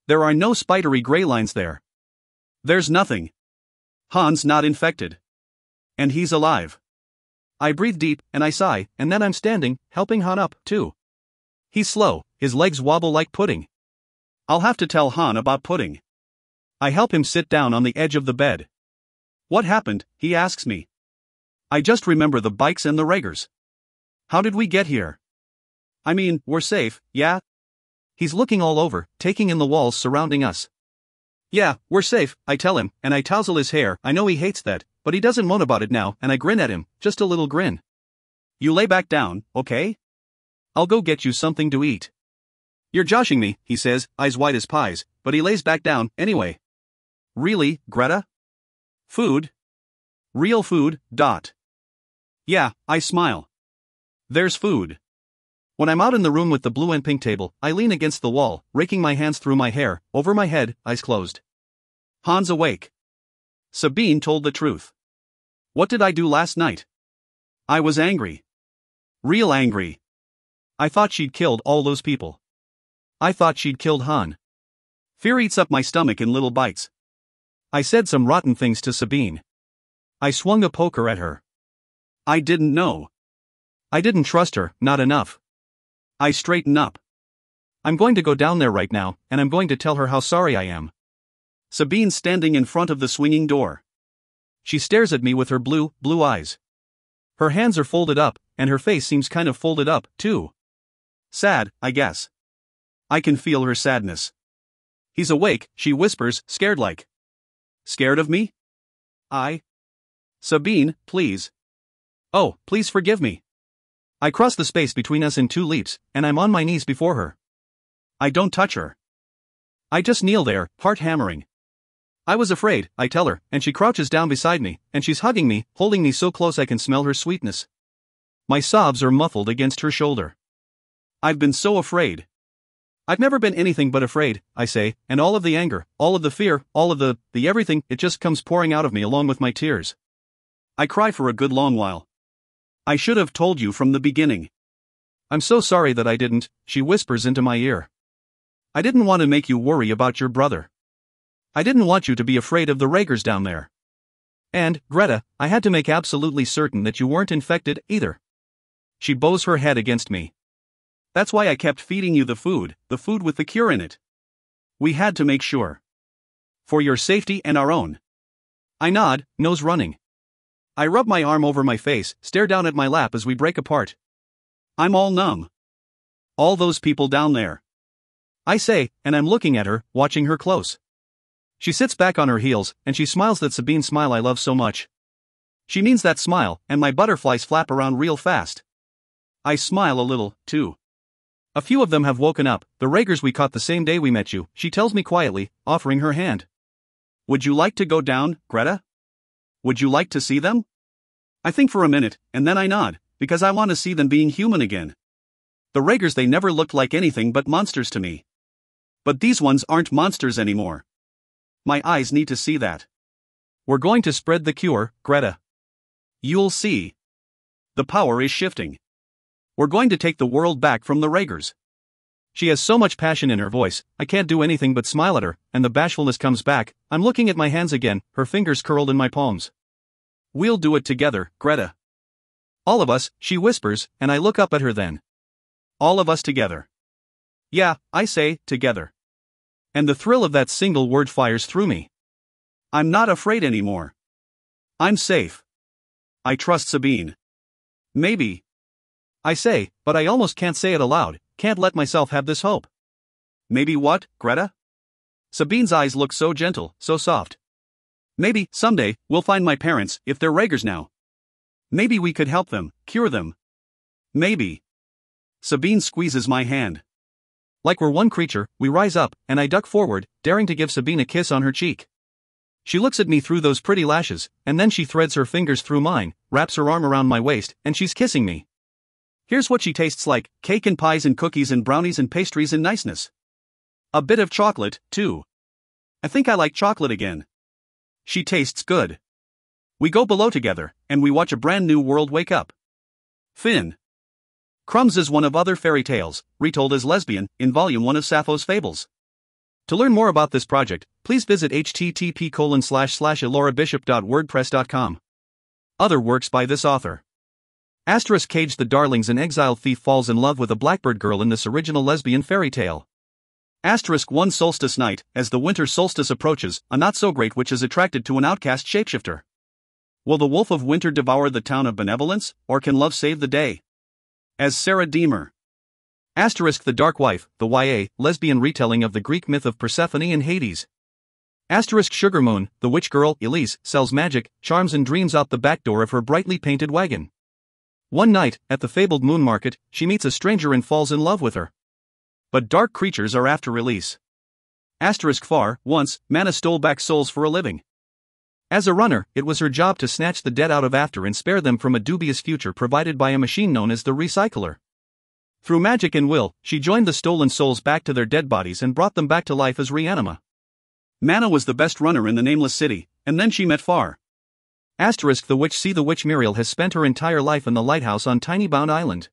A: There are no spidery gray lines there. There's nothing. Han's not infected. And he's alive. I breathe deep, and I sigh, and then I'm standing, helping Han up, too. He's slow, his legs wobble like pudding. I'll have to tell Han about pudding. I help him sit down on the edge of the bed. What happened, he asks me. I just remember the bikes and the Raegers. How did we get here? I mean, we're safe, yeah? He's looking all over, taking in the walls surrounding us. Yeah, we're safe, I tell him, and I tousle his hair. I know he hates that, but he doesn't moan about it now, and I grin at him, just a little grin. You lay back down, okay? I'll go get you something to eat. You're joshing me, he says, eyes wide as pies, but he lays back down, anyway. Really, Greta? Food? Real food, dot. Yeah, I smile. There's food. When I'm out in the room with the blue and pink table, I lean against the wall, raking my hands through my hair, over my head, eyes closed. Han's awake. Sabine told the truth. What did I do last night? I was angry. Real angry. I thought she'd killed all those people. I thought she'd killed Han. Fear eats up my stomach in little bites. I said some rotten things to Sabine. I swung a poker at her. I didn't know. I didn't trust her, not enough. I straighten up. I'm going to go down there right now, and I'm going to tell her how sorry I am. Sabine's standing in front of the swinging door. She stares at me with her blue eyes. Her hands are folded up, and her face seems kind of folded up, too. Sad, I guess. I can feel her sadness. He's awake, she whispers, scared like. Scared of me? Sabine, please. Oh, please forgive me. I cross the space between us in 2 leaps, and I'm on my knees before her. I don't touch her. I just kneel there, heart hammering. I was afraid, I tell her, and she crouches down beside me, and she's hugging me, holding me so close I can smell her sweetness. My sobs are muffled against her shoulder. I've been so afraid. I've never been anything but afraid, I say, and all of the anger, all of the fear, all of the everything, it just comes pouring out of me along with my tears. I cry for a good long while. I should have told you from the beginning. I'm so sorry that I didn't, she whispers into my ear. I didn't want to make you worry about your brother. I didn't want you to be afraid of the Raegers down there. And, Greta, I had to make absolutely certain that you weren't infected either. She bows her head against me. That's why I kept feeding you the food with the cure in it. We had to make sure. For your safety and our own. I nod, nose running. I rub my arm over my face, stare down at my lap as we break apart. I'm all numb. All those people down there. I say, and I'm looking at her, watching her close. She sits back on her heels, and she smiles that Sabine smile I love so much. She means that smile, and my butterflies flap around real fast. I smile a little, too. A few of them have woken up, the Raegers we caught the same day we met you, she tells me quietly, offering her hand. Would you like to go down, Greta? Would you like to see them? I think for a minute, and then I nod, because I want to see them being human again. The Raegers, they never looked like anything but monsters to me. But these ones aren't monsters anymore. My eyes need to see that. We're going to spread the cure, Greta. You'll see. The power is shifting. We're going to take the world back from the Raegers. She has so much passion in her voice, I can't do anything but smile at her, and the bashfulness comes back. I'm looking at my hands again, her fingers curled in my palms. We'll do it together, Greta. All of us, she whispers, and I look up at her then. All of us together. Yeah, I say, together. And the thrill of that single word fires through me. I'm not afraid anymore. I'm safe. I trust Sabine. Maybe. I say, but I almost can't say it aloud, can't let myself have this hope. Maybe what, Greta? Sabine's eyes look so gentle, so soft. Maybe, someday, we'll find my parents, if they're Raegers now. Maybe we could help them, cure them. Maybe. Sabine squeezes my hand. Like we're one creature, we rise up, and I duck forward, daring to give Sabine a kiss on her cheek. She looks at me through those pretty lashes, and then she threads her fingers through mine, wraps her arm around my waist, and she's kissing me. Here's what she tastes like: cake and pies and cookies and brownies and pastries and niceness. A bit of chocolate, too. I think I like chocolate again. She tastes good. We go below together, and we watch a brand new world wake up. Finn. Crumbs is one of other fairy tales, retold as lesbian, in Volume 1 of Sappho's Fables. To learn more about this project, please visit http://elorabishop.wordpress.com. Other works by this author. Cage the Darlings: An exiled thief falls in love with a blackbird girl in this original lesbian fairy tale. One solstice night, as the winter solstice approaches, a not-so-great witch is attracted to an outcast shapeshifter. Will the wolf of winter devour the town of benevolence, or can love save the day? As Sarah Deemer. The Dark Wife, the YA, lesbian retelling of the Greek myth of Persephone and Hades. Sugar Moon, the witch girl, Elise, sells magic, charms and dreams out the back door of her brightly painted wagon. One night, at the fabled moon market, she meets a stranger and falls in love with her. But dark creatures are after Elise. Once, Mana stole back souls for a living. As a runner, it was her job to snatch the dead out of after and spare them from a dubious future provided by a machine known as the Recycler. Through magic and will, she joined the stolen souls back to their dead bodies and brought them back to life as Reanima. Mana was the best runner in the nameless city, and then she met Far. The witch. The witch Muriel has spent her entire life in the lighthouse on Tiny Bound Island.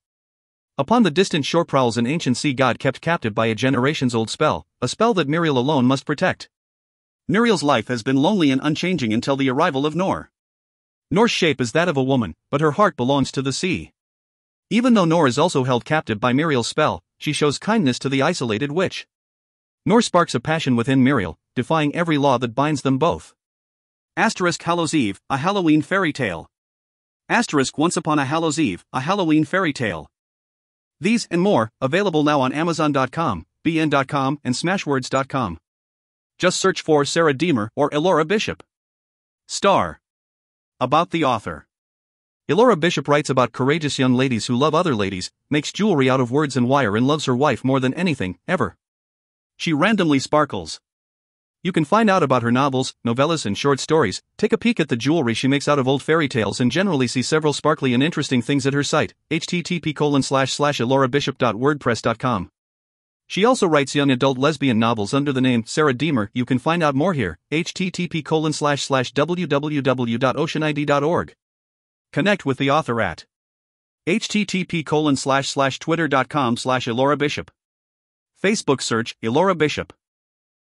A: Upon the distant shore prowls an ancient sea god kept captive by a generations-old spell, a spell that Muriel alone must protect. Muriel's life has been lonely and unchanging until the arrival of Nor. Nor's shape is that of a woman, but her heart belongs to the sea. Even though Nor is also held captive by Muriel's spell, she shows kindness to the isolated witch. Nor sparks a passion within Muriel, defying every law that binds them both. Hallows Eve, a Halloween fairy tale. Once upon a Hallows Eve, a Halloween fairy tale. These and more, available now on Amazon.com, BN.com, and Smashwords.com. Just search for Sarah Deemer or Elora Bishop. Star. About the author. Elora Bishop writes about courageous young ladies who love other ladies, makes jewelry out of words and wire, and loves her wife more than anything, ever. She randomly sparkles. You can find out about her novels, novellas, and short stories, take a peek at the jewelry she makes out of old fairy tales, and generally see several sparkly and interesting things at her site, http://elorabishop.wordpress.com. She also writes young adult lesbian novels under the name Sarah Deemer. You can find out more here, http://www.oceanid.org. Connect with the author at http://twitter.com/Elora Bishop. Facebook search Elora Bishop.